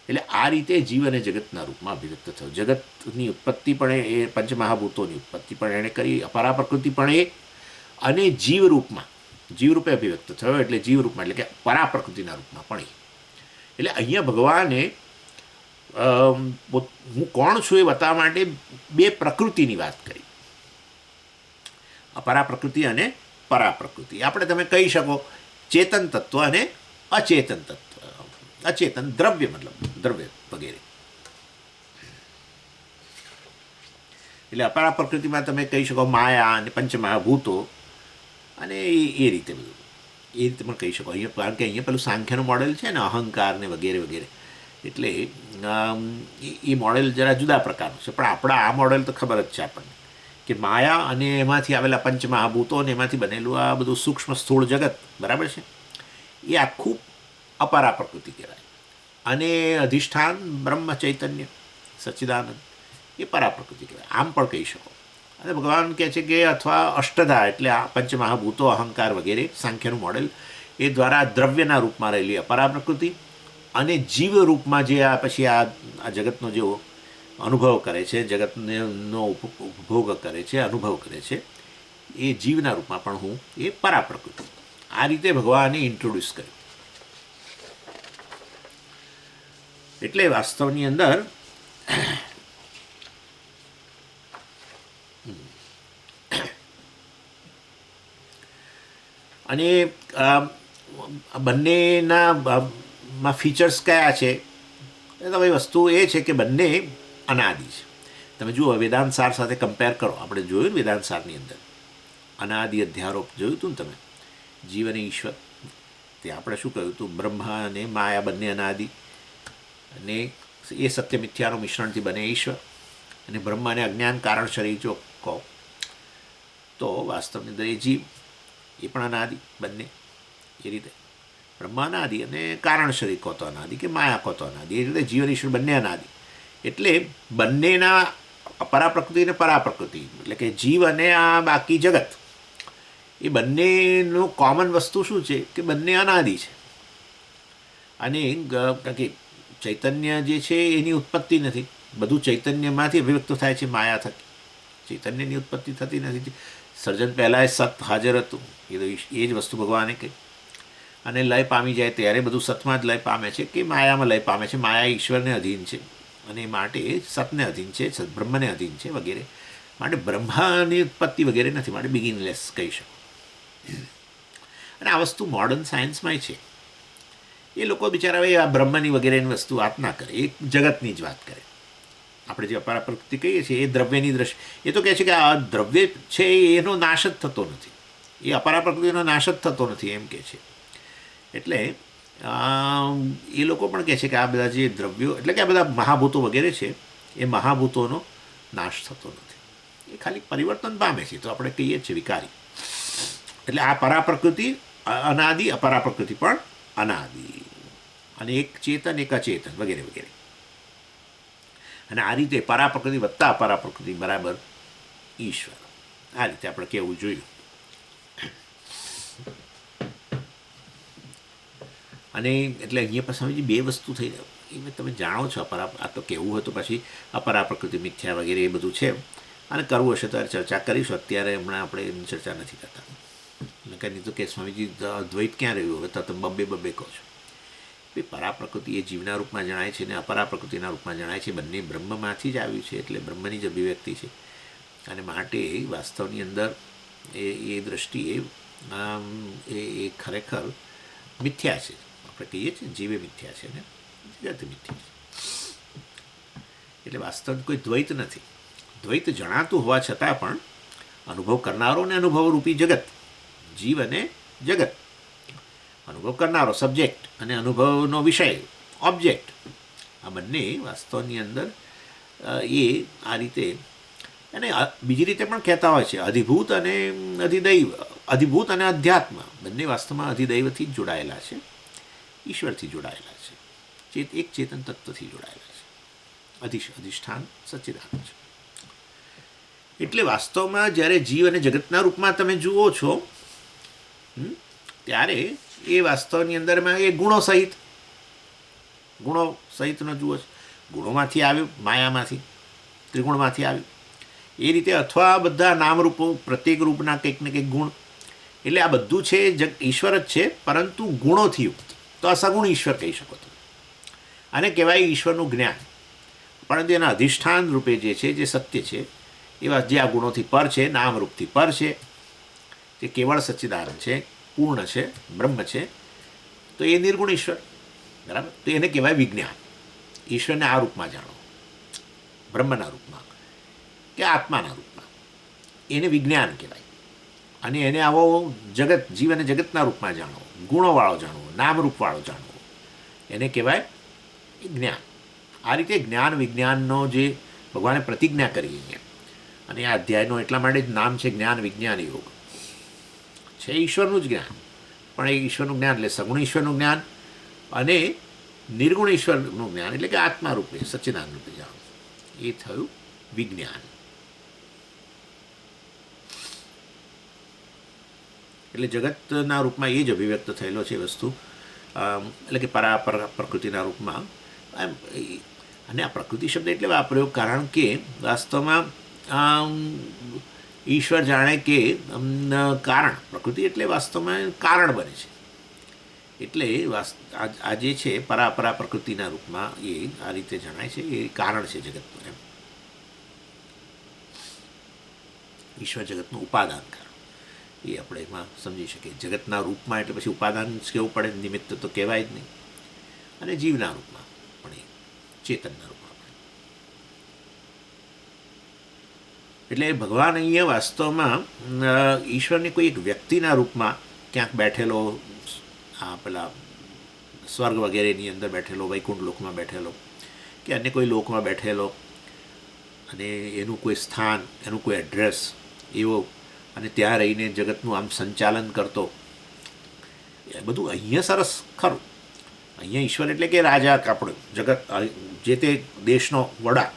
એટલે આ રીતે જીવ અને જગતના રૂપમાં અભિવ્યક્ત થયો. જગતની ઉત્પત્તિ પણ એ પંચમહાભૂતોની ઉત્પત્તિ પણ એણે કરી, અપરા પ્રકૃતિ પણ એ, અને જીવરૂપે અભિવ્યક્ત થયો, એટલે જીવરૂપમાં એટલે કે પરા પ્રકૃતિના રૂપમાં પણ એ. એટલે અહીંયા ભગવાને હું કોણ છું એ બતાવવા માટે બે પ્રકૃતિની વાત કરી, અપરા પ્રકૃતિ અને પરા પ્રકૃતિ. આપણે તમે કહી શકો ચેતન તત્વ અને અચેતન તત્વ, અચેતન દ્રવ્ય મતલબ દ્રવ્ય વગેરે. એટલે અપરા પ્રકૃતિમાં તમે કહી શકો માયા અને પંચમહાભૂતો અને એ રીતે બધું, એ રીતે પણ કહી શકો અહીંયા, કારણ કે અહીંયા પેલું સાંખ્યનું મોડેલ છે ને અહંકાર ને વગેરે વગેરે, એટલે એ મોડેલ જરા જુદા પ્રકારનું છે. પણ આપણા આ મોડેલ તો ખબર જ છે આપણને કે માયા અને એમાંથી આવેલા પંચમહાભૂતો અને એમાંથી બનેલું આ બધું સૂક્ષ્મ સ્થૂળ જગત, બરાબર છે, એ આખું અપરા પ્રકૃતિ કહેવાય. અને અધિષ્ઠાન બ્રહ્મ ચૈતન્ય સચ્ચિદાનંદ એ પરા પ્રકૃતિ કહેવાય, આમ પણ કહી શકો. અને ભગવાન કહે છે કે અથવા અષ્ટધા એટલે આ પંચમહાભૂતો અહંકાર વગેરે સાંખ્યનું મોડેલ, એ દ્વારા દ્રવ્યના રૂપમાં રહેલી અપરા પ્રકૃતિ અને જીવ રૂપમાં જે આ પછી આ જગતનો જે અનુભવ કરે છે, જગતનો ઉપભોગ કરે છે, અનુભવ કરે છે, એ જીવના રૂપમાં પણ હું એ પરા પ્રકૃતિ. આ રીતે ભગવાને ઇન્ટ્રોડ્યુસ કર્યું. એટલે વાસ્તવની અંદર અને બંનેના ફીચર્સ કયા છે, તો ભાઈ વસ્તુ એ છે કે બંને અનાદિ છે. તમે જુઓ વેદાંત સાર સાથે કમ્પેર કરો, આપણે જોયું ને વેદાંત સારની અંદર અનાદિ અધ્યારોપ જોયું હતું ને તમે, જીવ અને ઈશ્વર, તે આપણે શું કહ્યું હતું, બ્રહ્મા અને માયા બંને અનાદિ, અને એ સત્ય મિથ્યાનું મિશ્રણથી બને ઈશ્વર, અને બ્રહ્માને અજ્ઞાન કારણ શરીર જો કહો તો વાસ્તવની અંદર એ જીવ એ પણ અનાદિ, બંને એ રીતે બ્રહ્મા અનાદિ અને કારણ શરીર કહો તો અનાદિ કે માયા કહો તો અનાદિ, એ રીતે જીવન ઈશ્વર બંને અનાદિ. એટલે બંનેના અપરા પ્રકૃતિ અને પરા પ્રકૃતિ એટલે કે જીવ અને આ બાકી જગત, એ બંનેનું કોમન વસ્તુ શું છે કે બંને અનાદિ છે. અને કારણ કે ચૈતન્ય જે છે એની ઉત્પત્તિ નથી, બધું ચૈતન્યમાંથી અભિવ્યક્ત થાય છે માયા થકી, ચૈતન્યની ઉત્પત્તિ થતી નથી. સર્જન પહેલાં એ સત હાજર હતું, એ જ વસ્તુ ભગવાને કહી, અને લય પામી જાય ત્યારે બધું સતમાં જ લય પામે છે કે માયામાં લય પામે છે. માયા ઈશ્વરને અધીન છે અને માટે સતને અધીન છે, બ્રહ્મને અધીન છે વગેરે, માટે બ્રહ્માની ઉત્પત્તિ વગેરે નથી, માટે બિગિનલેસ કહી શકો. અને આ વસ્તુ મોડર્ન સાયન્સમાં છે. એ લોકો બિચારા આ બ્રહ્મની વગેરેની વસ્તુ વાત ના કરે, એ જગતની જ વાત કરે. આપણે જે અપરા પ્રકૃતિ કહીએ છીએ એ દ્રવ્યની દ્રષ્ટિ, એ તો કહે છે કે આ દ્રવ્ય છે એનો નાશ જ થતો નથી, એ અપરા પ્રકૃતિનો નાશ જ થતો નથી એમ કહે છે. એટલે એ લોકો પણ કહે છે કે આ બધા જે દ્રવ્યો એટલે કે આ બધા મહાભૂતો વગેરે છે એ મહાભૂતોનો નાશ થતો નથી, એ ખાલી પરિવર્તન પામે છે, તો આપણે કહીએ છીએ વિકારી. એટલે આ પરા પ્રકૃતિ અનાદિ, અપરા પ્રકૃતિ પણ અનાદિ, અને એક ચેતન એક અચેતન વગેરે વગેરે. અને આ રીતે પરા પ્રકૃતિ વત્તા અપરા પ્રકૃતિ બરાબર ઈશ્વર, આ રીતે આપણે કહેવું જોયું. અને એટલે અહીંયા પછી સમજી બે વસ્તુ થઈ જાય એ તમે જાણો છો. આ તો કહેવું હોય તો પછી અપરા પ્રકૃતિ મિથ્યા વગેરે એ બધું છે, અને કરવું હશે ત્યારે ચર્ચા કરીશું. અત્યારે હમણાં આપણે એની ચર્ચા નથી કરતા. નહીં તો કે સ્વામીજી દ્વૈત ક્યાં રહ્યું, હવે તો તમે બબ્બે કહો છો. એ પરા પ્રકૃતિ એ જીવના રૂપમાં જણાય છે અને અપરા પ્રકૃતિના રૂપમાં જણાય છે, બંને બ્રહ્મમાંથી જ આવ્યું છે, એટલે બ્રહ્મની જ અભિવ્યક્તિ છે. અને માટે વાસ્તવની અંદર એ દ્રષ્ટિએ એ ખરેખર મિથ્યા છે. આપણે કહીએ છીએ જીવે મિથ્યા છે ને જગત મિથ્યા છે. એટલે વાસ્તવ કોઈ દ્વૈત નથી. દ્વૈત જણાતું હોવા છતાં પણ અનુભવ કરનારો અને અનુભવરૂપી જગત, જીવ અને જગત, અનુભવ કરનારો સબ્જેક્ટ અને અનુભવનો વિષય ઓબ્જેક્ટ, આ બંને વાસ્તવની અંદર એ આ રીતે, અને બીજી રીતે પણ કહેતા હોય છે અધિભૂત અને અધિદૈવ, અધિભૂત અને અધ્યાત્મ બંને વાસ્તવમાં અધિદૈવથી જ જોડાયેલા છે, ઈશ્વરથી જોડાયેલા છે, એક ચેતન તત્વથી જોડાયેલા છે, અધિષ્ઠાન સચ્ચિદાનંદ છે. એટલે વાસ્તવમાં જ્યારે જીવ અને જગતના રૂપમાં તમે જુઓ છો ત્યારે એ વાસ્તવની અંદરમાં એ ગુણો સહિતનો જુઓ છે. ગુણોમાંથી આવ્યું, માયામાંથી, ત્રિગુણમાંથી આવ્યું એ રીતે, અથવા બધા નામરૂપો, પ્રત્યેક રૂપના કંઈક ને કંઈક ગુણ, એટલે આ બધું છે ઈશ્વર જ છે, પરંતુ ગુણોથી યુક્ત. તો અસગુણ ઈશ્વર કહી શકો તમે. આને કહેવાય ઈશ્વરનું જ્ઞાન. પરંતુ એના અધિષ્ઠાન રૂપે જે છે, જે સત્ય છે, એવા જે આ ગુણોથી પર છે, નામરૂપથી પર છે, જે કેવળ સચ્ચિદાનંદ છે, પૂર્ણ છે, બ્રહ્મ છે, તો એ નિર્ગુણ ઈશ્વર, બરાબર. તો એને કહેવાય વિજ્ઞાન. ઈશ્વરને આ રૂપમાં જાણો, બ્રહ્મના રૂપમાં કે આત્માના રૂપમાં, એને વિજ્ઞાન કહેવાય. અને એને આવો જગત, જીવ અને જગતના રૂપમાં જાણો, ગુણોવાળો જાણવો, નામરૂપવાળો જાણવો, એને કહેવાય જ્ઞાન. આ રીતે જ્ઞાન વિજ્ઞાનનો જે ભગવાને પ્રતિજ્ઞા કરી અહીંયા, અને આ અધ્યાયનો એટલા માટે જ નામ છે જ્ઞાન વિજ્ઞાન યોગ. છે ઈશ્વરનું જ જ્ઞાન, પણ એ ઈશ્વરનું જ્ઞાન એટલે સગુણ ઈશ્વરનું જ્ઞાન અને નિર્ગુણ ઈશ્વરનું જ્ઞાન, એટલે કે આત્મા રૂપે સચ્ચિદાનંદ રૂપે જાણો, એ થયું વિજ્ઞાન. એટલે જગતના રૂપમાં એ જ અભિવ્યક્ત થયેલો છે વસ્તુ, એટલે કે પરાપર પ્રકૃતિના રૂપમાં. અને આ પ્રકૃતિ શબ્દ એટલે વાપર્યો કારણ કે વાસ્તવમાં ઈશ્વર જાણે કે કારણ, પ્રકૃતિ એટલે વાસ્તવમાં કારણ બને છે. એટલે આ જે છે પરાપરા પ્રકૃતિના રૂપમાં એ આ રીતે જણાય છે, એ કારણ છે જગતનું. એમ ઈશ્વર જગતનું ઉપાદાન કારણ, એ આપણે એમાં સમજી શકીએ. જગતના રૂપમાં એટલે પછી ઉપાદાન કહેવું પડે, નિમિત્ત તો કહેવાય જ નહીં. અને જીવના રૂપમાં પણ એ ચેતનના રૂપમાં પણ. એટલે ભગવાન અહીંયા વાસ્તવમાં ઈશ્વરની કોઈ એક વ્યક્તિના રૂપમાં ક્યાંક બેઠેલો, આ પેલા સ્વર્ગ વગેરેની અંદર બેઠેલો, વૈકુંઠ લોકમાં બેઠેલો કે અન્ય કોઈ લોકમાં બેઠેલો, અને એનું કોઈ સ્થાન, એનું કોઈ એડ્રેસ એવો, અને ત્યાં રહીને જગતનું આમ સંચાલન કરતો, એ બધું અહીંયા સરસ ખરું. અહીંયા ઈશ્વર એટલે કે રાજા, આપણો જગત, જે તે દેશનો વડા,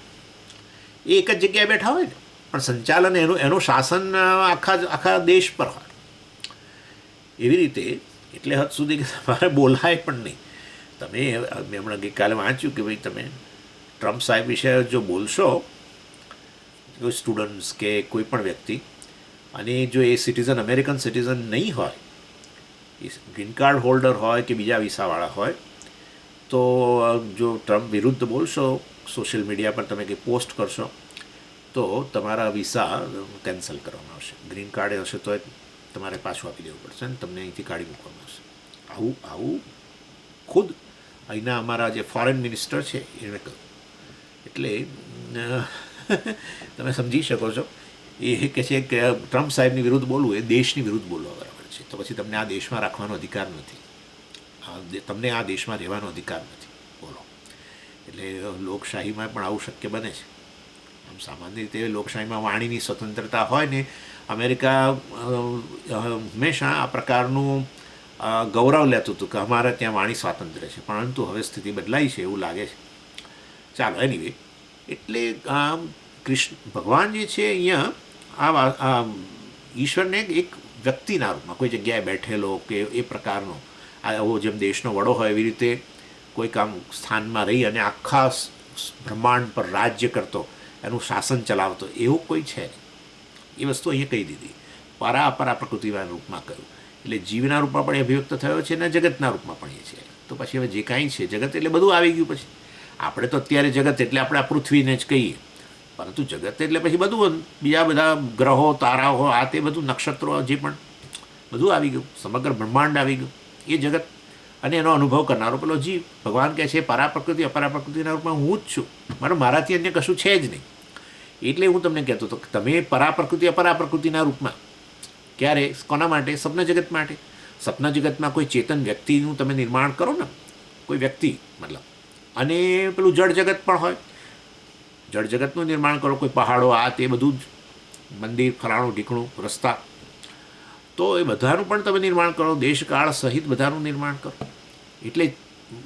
એ એક જ જગ્યાએ બેઠા હોય ને, પણ સંચાલન એનું શાસન આખા દેશ પર હોય. એવી રીતે એટલે હદ સુધી કે તમારે બોલાય પણ નહીં. તમે મેં હમણાં ગઈકાલે વાંચ્યું કે ભાઈ તમે ટ્રમ્પ સાહેબ વિશે જો બોલશો, કોઈ સ્ટુડન્ટ્સ કે કોઈ પણ વ્યક્તિ, અને જો એ સિટીઝન, અમેરિકન સિટીઝન નહીં હોય, એ ગ્રીન કાર્ડ હોલ્ડર હોય કે બીજા વિસાવાળા હોય, તો જો ટ્રમ્પ વિરુદ્ધ બોલશો, સોશિયલ મીડિયા પર તમે કંઈ પોસ્ટ કરશો, તો તમારા વિસા કેન્સલ કરવામાં આવશે. ગ્રીન કાર્ડ હશે તો તમારે પાછું આપી દેવું પડશે અને તમને અહીંથી કાઢી મૂકવામાં આવશે. આવું ખુદ અહીંના અમારા જે ફોરેન મિનિસ્ટર છે એણે કહ્યું. એટલે તમે સમજી શકો છો, એ કહે છે કે ટ્રમ્પ સાહેબની વિરુદ્ધ બોલવું એ દેશની વિરુદ્ધ બોલવા બરાબર છે. તો પછી તમને આ દેશમાં રાખવાનો અધિકાર નથી, તમને આ દેશમાં રહેવાનો અધિકાર નથી, બોલો. એટલે લોકશાહીમાં પણ આવું શક્ય બને છે. આમ સામાન્ય રીતે લોકશાહીમાં વાણીની સ્વતંત્રતા હોય ને, અમેરિકા હંમેશા આ પ્રકારનું ગૌરવ લેતું હતું કે અમારે ત્યાં વાણી સ્વાતંત્ર્ય છે, પરંતુ હવે સ્થિતિ બદલાઈ છે એવું લાગે છે. ચાલો, એનીવે, એટલે ભગવાન જે છે અહીંયા આ ઈશ્વરને એક વ્યક્તિના રૂપમાં કોઈ જગ્યાએ બેઠેલો કે એ પ્રકારનો, આવો જેમ દેશનો વડો હોય એવી રીતે કોઈક આમ સ્થાનમાં રહી અને આખા બ્રહ્માંડ પર રાજ્ય કરતો, એનું શાસન ચલાવતો, એવું કોઈ છે નહીં. એ વસ્તુ અહીંયા કહી દીધી. પરા પ્રકૃતિના રૂપમાં કહ્યું. એટલે જીવના રૂપમાં પણ એ અભિવ્યક્ત થયો છે અને જગતના રૂપમાં પણ એ છે. તો પછી હવે જે કાંઈ છે જગત એટલે બધું આવી ગયું. પછી આપણે તો અત્યારે જગત એટલે આપણે આ પૃથ્વીને જ કહીએ, પરંતુ જગત એટલે પછી બધું બીજા બધા ગ્રહો તારાઓ આ તે બધું નક્ષત્રો જે પણ બધું આવી ગયું, સમગ્ર બ્રહ્માંડ આવી ગયું એ જગત. અને એનો અનુભવ કરનારો પેલો જીવ. ભગવાન કહે છે પરા પ્રકૃતિ અપરા પ્રકૃતિના રૂપમાં હું જ છું, મારાથી અન્ય કશું છે જ નહીં. એટલે હું તમને કહેતો હતો કે તમે પરા પ્રકૃતિ અપરા પ્રકૃતિના રૂપમાં ક્યારે, કોના માટે? સપના જગત માટે. સપના જગતમાં કોઈ ચેતન વ્યક્તિનું તમે નિર્માણ કરો ને, કોઈ વ્યક્તિ મતલબ, અને પેલું જળ જગત પણ હોય, જળ જગતનું નિર્માણ કરો, કોઈ પહાડો આ તે બધું જ, મંદિર ફલાણું ઢીકણું રસ્તા, તો એ બધાનું પણ તમે નિર્માણ કરો, દેશકાળ સહિત બધાનું નિર્માણ કરો. એટલે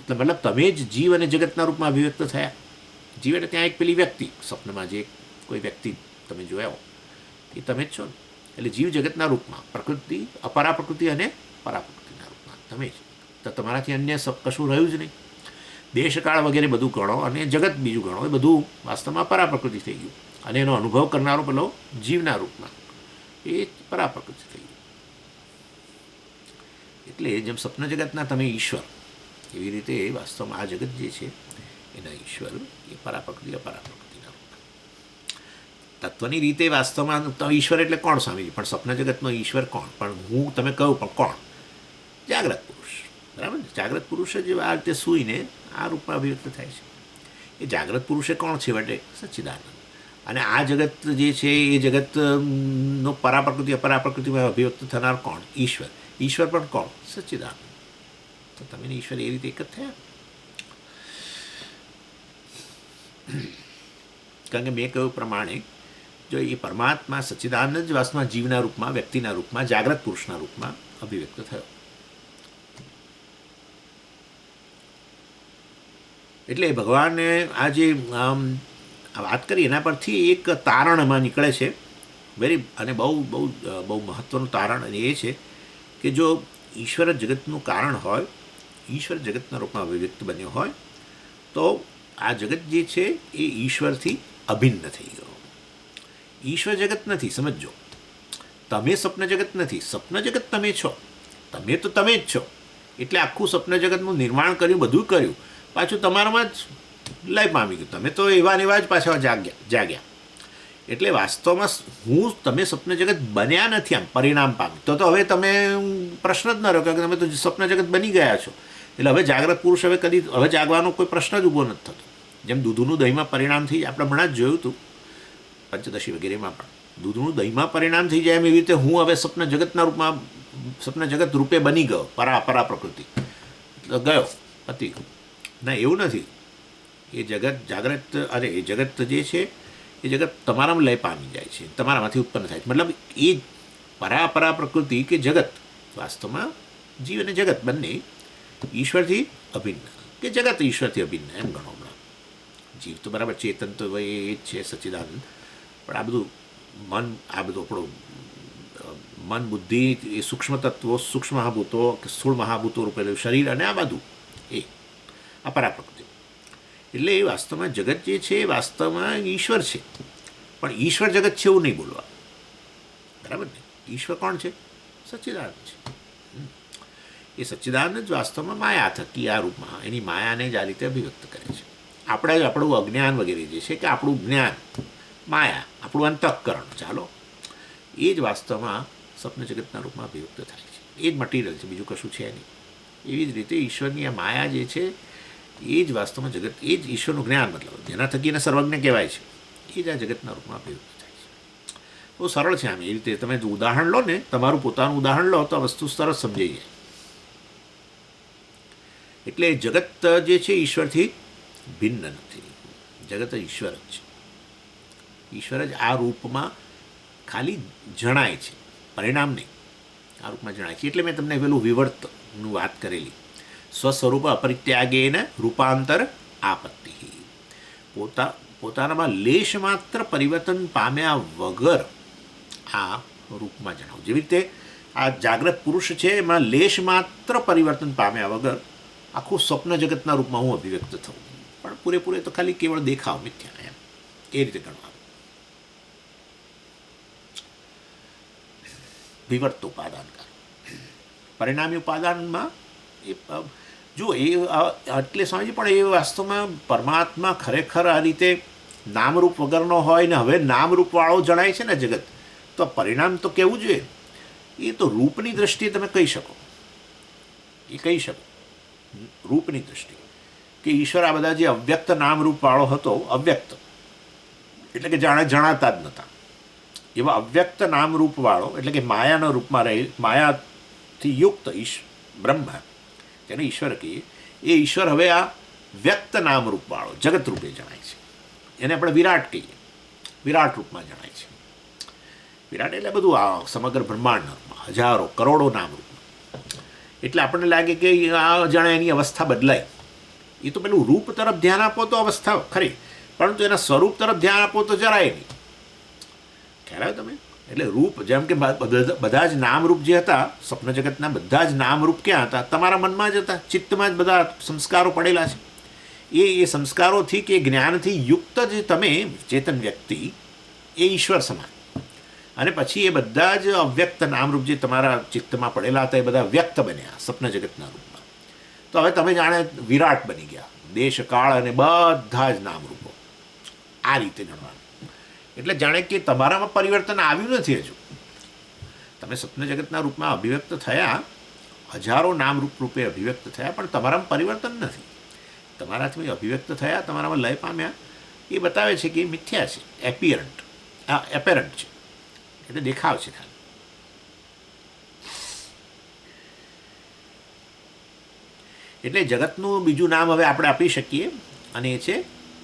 મતલબ તમે જ જીવ અને જગતના રૂપમાં અભિવ્યક્ત થયા. જીવ એટલે ત્યાં એક પેલી વ્યક્તિ, સ્વપ્નમાં જે કોઈ વ્યક્તિ તમે જોયા હો એ તમે જ છો ને. એટલે જીવ જગતના રૂપમાં, પ્રકૃતિ અપરા પ્રકૃતિ અને પરા પ્રકૃતિના રૂપમાં તમે જ. તો તમારાથી અન્ય કશું રહ્યું જ નહીં. દેશકાળ વગેરે બધું ગણો અને જગત બીજું ગણો, એ બધું વાસ્તવમાં પરા પ્રકૃતિ થઈ ગયું. અને એનો અનુભવ કરનારો પેલો જીવના રૂપમાં એ પરા પ્રકૃતિ થઈ ગયું. એટલે જેમ સ્વપ્ન જગતના તમે ઈશ્વર, એવી રીતે વાસ્તવમાં આ જગત જે છે એના ઈશ્વર એ પરા પ્રકૃતિ અપરા પ્રકૃતિના રૂપમાં. તત્વની રીતે વાસ્તવમાં ઈશ્વર એટલે કોણ સ્વામીજી? પણ સ્વપ્ન જગતનો ઈશ્વર કોણ? પણ હું તમે કહું પણ કોણ? જાગ્રત પુરુષ, બરાબર ને? જાગ્રત પુરુષ જ આ રીતે સૂઈને આ રૂપમાં અભિવ્યક્ત થાય છે. એ જાગ્રત પુરુષે કોણ છે? વટે સચ્ચિદાનંદ. અને આ જગત જે છે એ જગતનો પરા પ્રકૃતિ અપરા પ્રકૃતિમાં અભિવ્યક્ત થનાર કોણ? ઈશ્વર. ઈશ્વર પણ કોણ? સચ્ચિદાનંદ. તો તમે ઈશ્વર એ રીતે એક જ થયા. કારણ કે મેં કહ્યું પ્રમાણે જો એ પરમાત્મા સચ્ચિદાનંદ જ વાસ્તવમાં જીવના રૂપમાં, વ્યક્તિના રૂપમાં, જાગ્રત પુરુષના રૂપમાં અભિવ્યક્ત થયો. એટલે ભગવાને આ જે વાત કરી એના પરથી એક તારણ એમાં નીકળે છે, અને બહુ મહત્ત્વનું તારણ. અને એ છે કે જો ઈશ્વર જગતનું કારણ હોય, ઈશ્વર જગતના રૂપમાં અભિવ્યક્ત બન્યો હોય, તો આ જગત જે છે એ ઈશ્વરથી અભિન્ન થઈ ગયો. ઈશ્વર જગત નથી, સમજો. તમે સ્વપ્ન જગત નથી, સ્વપ્ન જગત તમે છો. તમે તો તમે જ છો. એટલે આખું સ્વપ્ન જગતનું નિર્માણ કર્યું, બધું કર્યું, પાછું તમારામાં જ લય પામી ગયું. તમે તો એવા ને એવા જ પાછા જાગ્યા. એટલે વાસ્તવમાં તમે સ્વપ્ન જગત બન્યા નથી, આમ પરિણામ પામી. તો હવે તમે પ્રશ્ન જ ન રહ્યો, કે તમે તો સ્વપ્ન જગત બની ગયા છો. એટલે હવે જાગ્રત પુરુષ હવે જાગવાનો કોઈ પ્રશ્ન જ ઊભો નથી થતો. જેમ દૂધનું દહીંમાં પરિણામ થઈ જાય, આપણે હમણાં જ જોયું હતું પંચદશી વગેરેમાં પણ, દૂધનું દહીંમાં પરિણામ થઈ જાય એમ એવી રીતે હું હવે સ્વપ્ન જગતના રૂપમાં, સ્વપ્ન જગત રૂપે બની ગયો, પરા પ્રકૃતિ ગયો હતી. ના, એવું નથી. એ જગત જાગ્રત, અરે એ જગત જે છે એ જગત તમારામાં લય પામી જાય છે, તમારામાંથી ઉત્પન્ન થાય છે. મતલબ એ પરા પ્રકૃતિ કે જગત વાસ્તવમાં જીવ અને જગત બંને ઈશ્વરથી અભિન્ન, કે જગત ઈશ્વરથી અભિન્ન એમ ગણો. હમણાં જીવ તો બરાબર ચેતન તો એ જ છે સચ્ચિદાનંદ, પણ આ બધું મન, આ બધું આપણું મન બુદ્ધિ એ સૂક્ષ્મ તત્વો, સૂક્ષ્મ મહાભૂતો કે સ્થૂળ મહાભૂતો રૂપેલું શરીર અને આ બધું એ અપરા પ્રકૃતિ. એટલે એ વાસ્તવમાં જગત જે છે એ વાસ્તવમાં ઈશ્વર છે, પણ ઈશ્વર જગત છે એવું નહીં બોલવા, બરાબર ને? ઈશ્વર કોણ છે? સચ્ચિદાનંદ છે. એ સચ્ચિદાનંદ જ વાસ્તવમાં માયા થકી આ રૂપમાં એની માયાને જ આ રીતે અભિવ્યક્ત કરે છે. આપણે જ આપણું અજ્ઞાન વગેરે જે છે, કે આપણું જ્ઞાન, માયા, આપણું અંતઃકરણ, ચાલો એ જ વાસ્તવમાં સ્વપ્ન જગતના રૂપમાં અભિવ્યક્ત થાય છે. એ જ મટીરિયલ છે, બીજું કશું છે નહીં. એવી જ રીતે ઈશ્વરની આ માયા જે છે એ જ વાસ્તવમાં જગત, એ જ ઈશ્વરનું જ્ઞાન, મતલબ જેના થકી એને સર્વજ્ઞ કહેવાય છે, એ જ આ જગતના રૂપમાં અભિવ્યક્ત થાય છે. બહુ સરળ છે આમ. એ રીતે તમે ઉદાહરણ લો ને, તમારું પોતાનું ઉદાહરણ લો તો આ વસ્તુ સરસ સમજાઈ જાય. એટલે જગત જે છે ઈશ્વરથી ભિન્ન નથી. જગત ઈશ્વર જ છે. ઈશ્વર જ આ રૂપમાં ખાલી જણાય છે, પરિણામ નહીં, આ રૂપમાં જણાય છે. એટલે મેં તમને પેલું વિવર્તનું વાત કરેલી, સ્વસ્વરૂપ અપરિત્યાગેન રૂપાંતર આપત્તિ. પોતાનામાં લેશ માત્ર પરિવર્તન પામ્યા વગર આ રૂપમાં જણાવું. જેવી રીતે આ જાગ્રત પુરુષ છે, એમાં લેશ માત્ર પરિવર્તન પામ્યા વગર આખું સ્વપ્ન જગતના રૂપમાં હું અભિવ્યક્ત થઉં, પણ પૂરેપૂરે તો ખાલી કેવળ દેખાવ, મિથ્યા, એમ એ રીતે ગણવાનું. વિવર્ત ઉપાદાનકાર પરિણામી ઉપાદાનમાં એ જુઓ, એ એટલે સ્વામીજી પણ એ વાસ્તવમાં પરમાત્મા ખરેખર આ રીતે નામરૂપ વગરનો હોય ને હવે નામરૂપવાળો જણાય છે ને જગત, તો પરિણામ તો કહેવું જોઈએ. એ તો રૂપની દૃષ્ટિએ તમે કહી શકો, એ કહી શકો રૂપની દૃષ્ટિએ કે ઈશ્વર આ બધા જે અવ્યક્ત નામરૂપવાળો હતો, અવ્યક્ત એટલે કે જાણે જણાતા જ નહોતા, એવા અવ્યક્ત નામરૂપવાળો એટલે કે માયાના રૂપમાં રહે, માયાથી યુક્ત બ્રહ્મ તેને ઈશ્વર કહીએ, એ ઈશ્વર હવે આ વ્યક્ત નામરૂપવાળો જગત રૂપે જણાય છે. એને આપણે વિરાટ કહીએ, વિરાટ રૂપમાં જણાય છે. વિરાટ એટલે બધું આ સમગ્ર બ્રહ્માંડના રૂપમાં, હજારો કરોડો નામરૂપમાં. એટલે આપણને લાગે કે આ જાણે એની અવસ્થા બદલાય. એ તો પેલું રૂપ તરફ ધ્યાન આપો તો અવસ્થા ખરી, પરંતુ એના સ્વરૂપ તરફ ધ્યાન આપો તો જરાય નહીં. ખ્યાલ આવે તમે? એટલે રૂપ જેમ કે બધા જ નામરૂપ જે હતા સ્વપ્ન જગતના, બધા જ નામરૂપ ક્યાં હતા? તમારા મનમાં જ હતા, ચિત્તમાં જ બધા સંસ્કારો પડેલા છે. એ સંસ્કારોથી કે જ્ઞાનથી યુક્ત જ તમે ચેતન વ્યક્તિ એ ઈશ્વર સમાન. અને પછી એ બધા જ અવ્યક્ત નામરૂપ જે તમારા ચિત્તમાં પડેલા હતા એ બધા વ્યક્ત બન્યા સ્વપ્ન જગતના રૂપમાં. તો હવે તમે જાણે વિરાટ બની ગયા, દેશ કાળ અને બધા જ નામરૂપો આ રીતે ગણવાનું. એટલે જાણે કે તમારામાં પરિવર્તન આવ્યું નથી હજુ. તમે સ્વપ્ન જગતના રૂપમાં અભિવ્યક્ત થયા, હજારો નામરૂપ રૂપે અભિવ્યક્ત થયા, પણ તમારામાં પરિવર્તન નથી. તમારાથી અભિવ્યક્ત થયા, તમારામાં લય પામ્યા, એ બતાવે છે કે એ મિથ્યા છે, એપેરન્ટ છે, એટલે દેખાવ છે ખાલી. એટલે જગતનું બીજું નામ હવે આપણે આપી શકીએ અને એ છે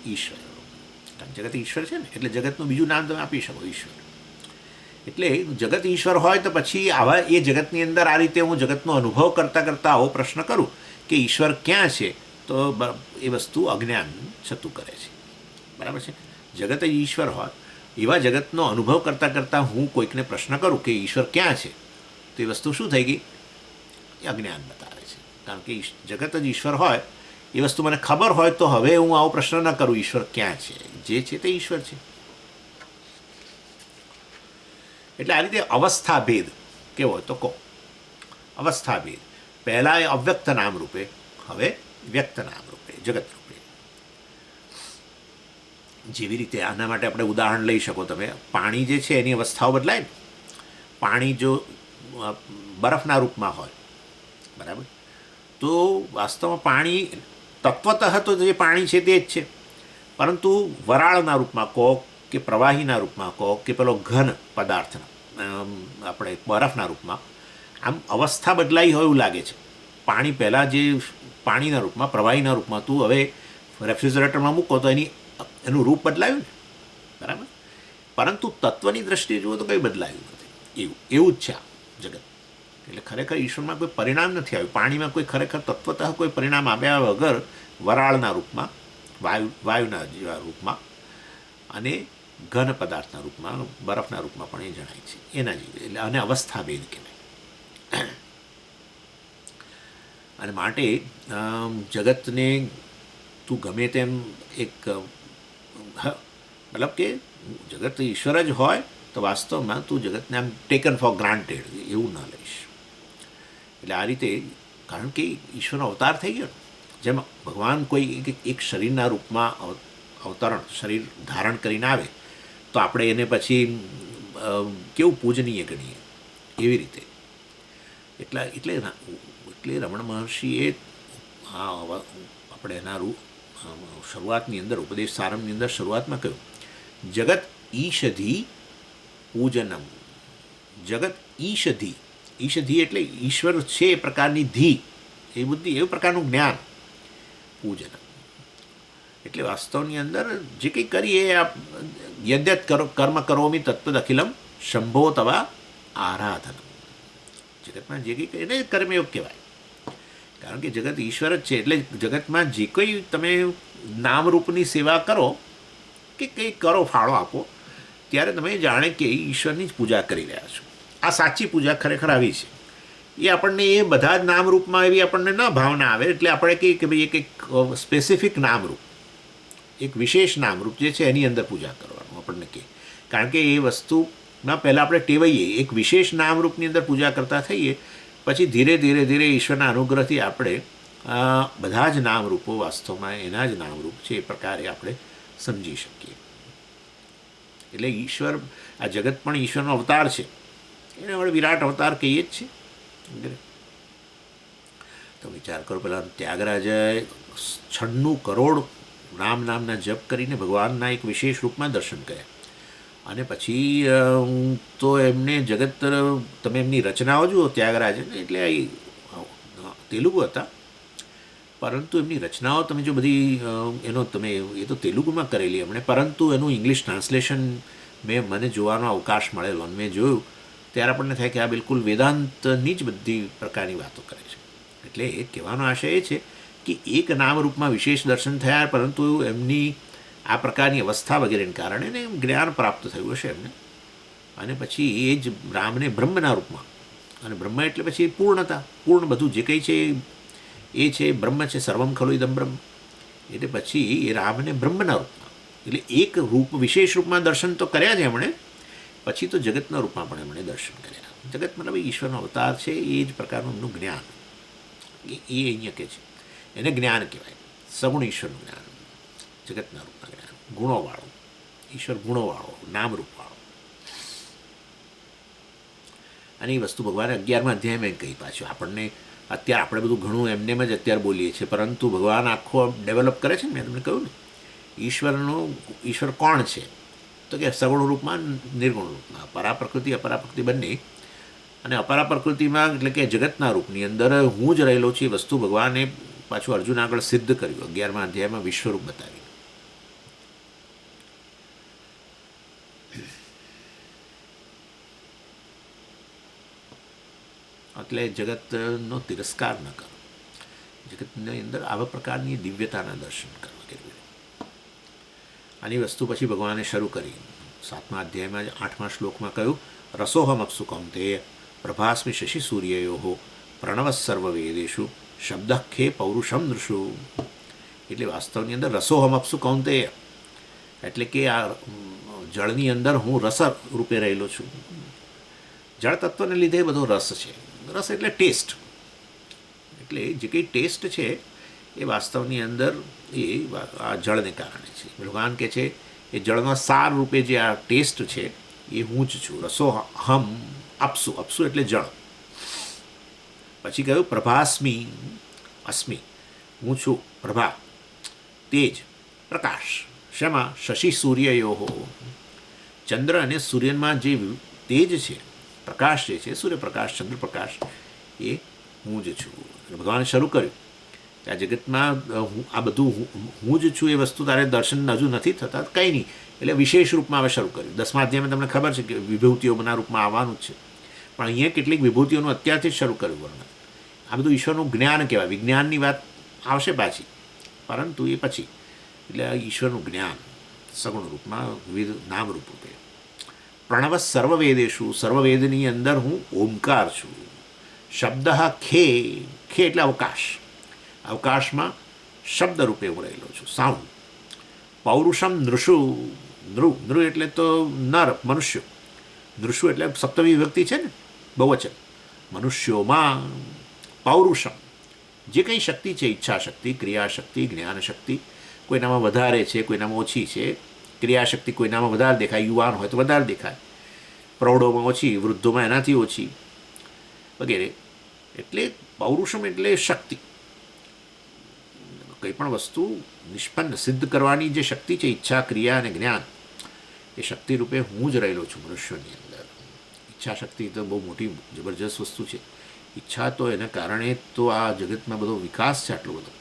ઈશ્વર. જગત ઈશ્વર છે ને, એટલે જગતનું બીજું નામ તમે આપી શકો ઈશ્વર. એટલે જગત ઈશ્વર હોય તો પછી આવા એ જગતની અંદર આ રીતે હું જગતનો અનુભવ કરતાં કરતાં આવો પ્રશ્ન કરું કે ઈશ્વર ક્યાં છે, તો એ વસ્તુ અજ્ઞાન છતું કરે છે. બરાબર છે? જગત જ ઈશ્વર હોય એવા જગતનો અનુભવ કરતાં કરતાં હું કોઈકને પ્રશ્ન કરું કે ઈશ્વર ક્યાં છે, તો એ વસ્તુ શું થઈ ગઈ? એ અજ્ઞાન બતાવે છે. કારણ કે જગત જ ઈશ્વર હોય એ વસ્તુ મને ખબર હોય તો હવે હું આવો પ્રશ્ન ન કરું ઈશ્વર ક્યાં છે, જે છે તે ઈશ્વર છે. એટલે આ રીતે અવસ્થા ભેદ કેવો હોય તો કહો. અવસ્થા ભેદ પહેલાં એ અવ્યક્ત નામ રૂપે, હવે વ્યક્ત નામ રૂપે, જગત રૂપે. જેવી રીતે આના માટે આપણે ઉદાહરણ લઈ શકો તમે. પાણી જે છે એની અવસ્થાઓ બદલાય ને. પાણી જો બરફના રૂપમાં હોય, બરાબર, તો વાસ્તવમાં પાણી તત્વતઃ તો જે પાણી છે તે જ છે, પરંતુ વરાળના રૂપમાં કહો કે પ્રવાહીના રૂપમાં કહો કે પેલો ઘન પદાર્થના આપણે બરફના રૂપમાં, આમ અવસ્થા બદલાઈ હોય એવું લાગે છે. પાણી પહેલાં જે પાણીના રૂપમાં, પ્રવાહીના રૂપમાં તું હવે રેફ્રિજરેટરમાં મૂકો તો એનું રૂપ બદલાયું ને, બરાબર, પરંતુ તત્વની દ્રષ્ટિએ જુઓ તો કંઈ બદલાયું નથી. એવું જ છે આ જગત. એટલે ખરેખર ઈશ્વરમાં કોઈ પરિણામ નથી આવ્યું. પાણીમાં કોઈ ખરેખર તત્વતઃ કોઈ પરિણામ આવ્યા વગર વરાળના રૂપમાં, વાયુના જેવા રૂપમાં અને ઘન પદાર્થના રૂપમાં, બરફના રૂપમાં પણ એ જણાય છે એના જેવી. એટલે અને અવસ્થા ભેદ કહેવાય. અને માટે જગતને તું ગમે તેમ એક મતલબ કે જગત ઈશ્વર જ હોય તો વાસ્તવમાં તું જગતને આમ ટેકન ફોર ગ્રાન્ટેડ એવું ન લઈશ. એટલે આ રીતે, કારણ કે ઈશ્વરનો અવતાર થઈ ગયો. જેમ ભગવાન કોઈ એક શરીરના રૂપમાં અવતરણ, શરીર ધારણ કરીને આવે તો આપણે એને પછી કેવું પૂજનીય ગણીએ, એવી રીતે. એટલે રમણ મહર્ષિએ આપણે એના શરૂઆતની અંદર, ઉપદેશ સારમની અંદર શરૂઆતમાં કહ્યું, જગત ઈષધિ પૂજનમ. જગત ઈષધિ, ઈષધિ એટલે ઈશ્વર છે એ પ્રકારની ધી, એ બુદ્ધિ, એવું પ્રકારનું જ્ઞાન, પૂજન. એટલે વાસ્તવની અંદર જે કંઈ કરીએ, યદ્યત કર્મ કરોમી તત્પદ અખિલમ શંભો તવા આરાધન. જગતમાં જે કંઈ એને કર્મયોગ કહેવાય. કારણ કે જગત ઈશ્વર જ છે. એટલે જગતમાં જે કંઈ તમે નામરૂપની સેવા કરો કે કંઈ કરો, ફાળો આપો, ત્યારે તમે જાણે કે ઈશ્વરની જ પૂજા કરી રહ્યા છો. આ સાચી પૂજા ખરેખર આવી છે. એ આપણને એ બધા જ નામરૂપમાં એવી આપણને ન ભાવના આવે. એટલે આપણે કહીએ કે ભાઈ એક સ્પેસિફિક નામરૂપ, એક વિશેષ નામરૂપ જે છે એની અંદર પૂજા કરવાનું આપણને કહે. કારણ કે એ વસ્તુમાં પહેલાં આપણે ટેવાઈએ, એક વિશેષ નામરૂપની અંદર પૂજા કરતા થઈએ, પછી ધીરે ધીરે ધીરે ઈશ્વરના અનુગ્રહથી આપણે બધા જ નામરૂપો વાસ્તવમાં એના જ નામરૂપ છે એ પ્રકારે આપણે સમજી શકીએ. એટલે ઈશ્વર, આ જગત પણ ઈશ્વરનો અવતાર છે, એને આપણે વિરાટ અવતાર કહીએ જ છીએ. તો વિચાર કરો, પેલા ત્યાગરાજાએ 96 કરોડ નામના જપ કરીને ભગવાનના એક વિશેષ રૂપમાં દર્શન કર્યા. અને પછી તો એમને જગત, તમે એમની રચનાઓ જુઓ ત્યાગરાજને, એટલે તેલુગુ હતા, પરંતુ એમની રચનાઓ તમે જો બધી એનો તમે એ તો તેલુગુમાં કરેલી એમણે, પરંતુ એનું ઇંગ્લિશ ટ્રાન્સલેશન મને જોવાનો અવકાશ મળેલો અને મેં જોયું ત્યારે આપણને થાય કે આ બિલકુલ વેદાંતની જ બધી પ્રકારની વાતો કરે છે. એટલે એ કહેવાનો આશય એ છે કે એક નામરૂપમાં વિશેષ દર્શન થયા, પરંતુ એમની આ પ્રકારની અવસ્થા વગેરેને કારણે એને જ્ઞાન પ્રાપ્ત થયું હશે એમને. અને પછી એ જ રામને બ્રહ્મના રૂપમાં, અને બ્રહ્મ એટલે પછી પૂર્ણતા, પૂર્ણ બધું જે કંઈ છે એ છે બ્રહ્મ છે, સર્વમ ખલુ ઇદમ બ્રહ્મ. એટલે પછી એ રામને બ્રહ્મના રૂપમાં, એટલે એક રૂપ વિશેષ રૂપમાં દર્શન તો કર્યા છે એમણે, પછી તો જગતના રૂપમાં પણ એમણે દર્શન કર્યા. જગત મતલબ ઈશ્વરનો અવતાર છે, એ જ પ્રકારનું એમનું જ્ઞાન એ અહીંયા કહે છે, એને જ્ઞાન કહેવાય, સગુણ ઈશ્વરનું જ્ઞાન, જગતના રૂપના જ્ઞાન, ગુણોવાળો ઈશ્વર, ગુણોવાળો, નામરૂપવાળો. અને એ વસ્તુ ભગવાને 11મા અધ્યાયમાં કહી. પાછું આપણને અત્યારે આપણે બધું ઘણું એમનેમ જ અત્યારે બોલીએ છીએ, પરંતુ ભગવાન આખો ડેવલપ કરે છે ને. મેં તમને કહ્યું ને, ઈશ્વર કોણ છે, તો કે સગુણ રૂપમાં, નિર્ગુણ રૂપમાં, પરા પ્રકૃતિ અપરા પ્રકૃતિ બંને. અને અપરા પ્રકૃતિમાં એટલે કે જગતના રૂપની અંદર હું જ રહેલો છું, એ વસ્તુ ભગવાને પાછું અર્જુન આગળ સિદ્ધ કર્યું 11મા અધ્યાયમાં વિશ્વરૂપ બતાવી. એટલે જગતનો તિરસ્કાર ન કરો, જગતની અંદર આવા પ્રકારની દિવ્યતાના દર્શન કરવા વગેરે. આની વસ્તુ પછી ભગવાને શરૂ કરી 7મા અધ્યાયમાં 8મા શ્લોકમાં કહ્યું, રસોહમ અપ્સુ કૌંતેય પ્રભાસ્મિ શશી સૂર્યયો પ્રણવ સર્વ વેદેશુ શબ્દ ખે પૌરુષમ નૃષુ. એટલે વાસ્તવની અંદર રસોહમ અપ્સુ કૌંતેય એટલે કે આ જળની અંદર હું રસ રૂપે રહેલો છું. જળ તત્વને લીધે બધો રસ છે. રસ એટલે ટેસ્ટ, એટલે જે કંઈ ટેસ્ટ છે એ વાસ્તવની અંદર એ આ જળને કારણે છે. ભગવાન કહે છે એ જળના સાર રૂપે જે આ ટેસ્ટ છે એ હું જ છું. રસો હમ અપ્સુ, અપ્સુ એટલે જળ. પછી કહ્યું પ્રભાસ્મી અસ્મિ, હું છું પ્રભા, તેજ, પ્રકાશ. શેમાં? શશી સૂર્યયો, ચંદ્ર અને સૂર્યમાં જે તેજ છે, પ્રકાશ જે છે, સૂર્યપ્રકાશ, ચંદ્રપ્રકાશ, એ હું જ છું. ભગવાને શરૂ કર્યું કે આ જગતમાં આ બધું હું જ છું, એ વસ્તુ તારે દર્શન હજુ નથી થતા, કંઈ નહીં. એટલે વિશેષ રૂપમાં હવે શરૂ કર્યું. 10મા અધ્યાયમાં તમને ખબર છે કે વિભૂતિઓના રૂપમાં આવવાનું જ છે, પણ અહીંયા કેટલીક વિભૂતિઓનું અત્યારથી જ શરૂ કર્યું વર્ણન. આ બધું ઈશ્વરનું જ્ઞાન કહેવાય. વિજ્ઞાનની વાત આવશે પાછી, પરંતુ એ પછી. એટલે આ ઈશ્વરનું જ્ઞાન સગુણ રૂપમાં, વિવિધ નામરૂપ રૂપે. પ્રણવ સર્વવેદેશુ, સર્વવેદની અંદર હું ઓમકાર છું. શબ્દ ખે, ખે એટલે અવકાશ, અવકાશમાં શબ્દ રૂપે હું રહેલો છું, સાઉન્ડ. પૌરુષમ નૃષુ, નૃ એટલે તો નર, મનુષ્યો. નૃષુ એટલે સપ્તમી વિભક્તિ છે ને, બહુવચન. મનુષ્યોમાં પૌરુષમ, જે કંઈ શક્તિ છે, ઈચ્છા શક્તિ, ક્રિયાશક્તિ, જ્ઞાન શક્તિ, કોઈનામાં વધારે છે, કોઈનામાં ઓછી છે. ક્રિયાશક્તિ કોઈનામાં વધારે દેખાય, યુવાન હોય તો વધારે દેખાય, પ્રૌઢોમાં ઓછી, વૃદ્ધોમાં એનાથી ઓછી વગેરે. એટલે પૌરુષમ એટલે શક્તિ, કંઈ પણ વસ્તુ નિષ્પન્ન સિદ્ધ કરવાની જે શક્તિ છે, ઈચ્છા, ક્રિયા અને જ્ઞાન, એ શક્તિ રૂપે હું જ રહેલો છું મનુષ્યોની અંદર. ઈચ્છા શક્તિ તો બહુ મોટી જબરજસ્ત વસ્તુ છે. ઈચ્છા તો એના કારણે તો આ જગતમાં બધો વિકાસ છે આટલો બધો.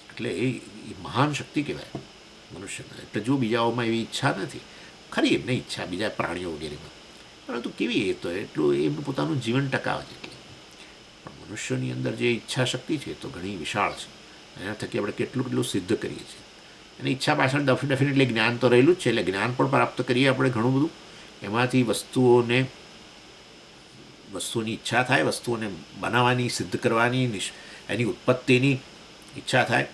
એટલે એ મહાન શક્તિ કહેવાય મનુષ્યના. એટલે જો બીજાઓમાં એવી ઈચ્છા નથી, ખરી એમને ઈચ્છા બીજા પ્રાણીઓ વગેરેમાં, પરંતુ કેવી એ તો એટલું એમનું પોતાનું જીવન ટકાવે છે. એટલે પણ મનુષ્યની અંદર જે ઈચ્છા શક્તિ છે તો ઘણી વિશાળ છે. એના થકી આપણે કેટલું સિદ્ધ કરીએ છીએ. અને ઈચ્છા પાછળ ડેફિનેટલી જ્ઞાન તો રહેલું જ છે, એટલે જ્ઞાન પણ પ્રાપ્ત કરીએ આપણે ઘણું બધું. એમાંથી વસ્તુઓની ઈચ્છા થાય, વસ્તુઓને બનાવવાની, સિદ્ધ કરવાની, એની ઉત્પત્તિની ઈચ્છા થાય,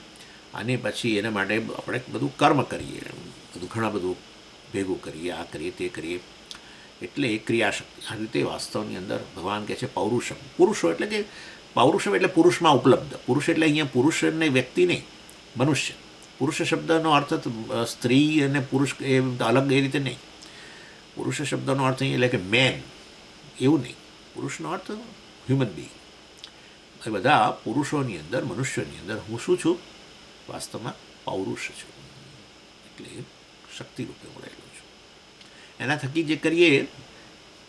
અને પછી એના માટે આપણે બધું કર્મ કરીએ, બધું ઘણા બધું ભેગું કરીએ, આ કરીએ તે કરીએ. એટલે એ ક્રિયાશક્તિ. આ રીતે વાસ્તવની અંદર ભગવાન કહે છે પૌરુષમ. પુરુષો એટલે કે પૌરુષમ એટલે પુરુષમાં ઉપલબ્ધ. પુરુષ એટલે અહીંયા પુરુષને વ્યક્તિ નહીં, મનુષ્ય. પુરુષ શબ્દનો અર્થ સ્ત્રી અને પુરુષ એ અલગ એ રીતે નહીં. પુરુષ શબ્દનો અર્થ અહીં એટલે કે મેન એવું નહીં. પુરુષનો અર્થ હ્યુમન બિંગ. એ બધા પુરુષોની અંદર, મનુષ્યોની અંદર હું શું છું? વાસ્તવમાં પૌરુષ છું, એટલે શક્તિ રૂપે મળેલો છું. એના થકી જે કરીએ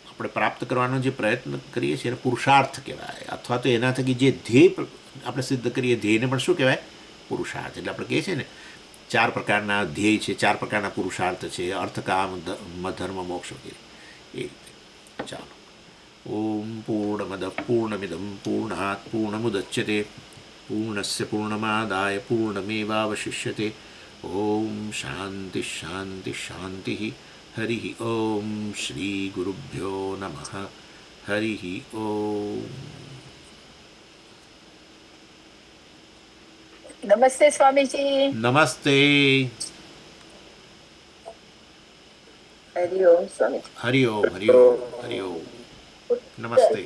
આપણે પ્રાપ્ત કરવાનો જે પ્રયત્ન કરીએ છીએ એને પુરુષાર્થ કહેવાય, અથવા તો એના થકી જે ધ્યેય આપણે સિદ્ધ કરીએ ધ્યેયને પણ શું કહેવાય? પુરુષાર્થ. એટલે આપણે કહીએ છીએ ને 4 પ્રકારના ધ્યેય છે, 4 પ્રકારના પુરુષાર્થ છે, અર્થ, કામ, ધર્મ, મોક્ષ વગેરે. એ રીતે ચાલો. ઓમ પૂર્ણમદ પૂર્ણમિદમ પૂર્ણાત પૂર્ણમુદચ્યતે પૂર્ણસ્ય પૂર્ણમાદાય પૂર્ણમેવાવશિષ્યતે. ઓમ શાંતિ શાંતિ શાંતિ. હરિ ઓમ શ્રી ગુરુભ્યો નમઃ. હરિ ઓમ. નમસ્તે સ્વામીજી. નમસ્તે. હરિ ઓમ સ્વામીજી. હરિ ઓમ. હરિ ઓમ. હરિ ઓમ. નમસ્તે.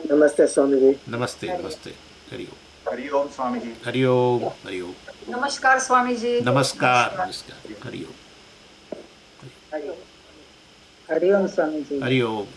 નમસ્તે સ્વામીજી. નમસ્તે. નમસ્તે. હરિ ઓમ. હરિ ઓમ સ્વામીજી. હરિ ઓમ. હરિ ઓમ. નમસ્કાર સ્વામીજી. નમસ્કાર. નમસ્કાર. હરિ ઓમ. હરિ ઓમ સ્વામીજી. હરિ ઓમ.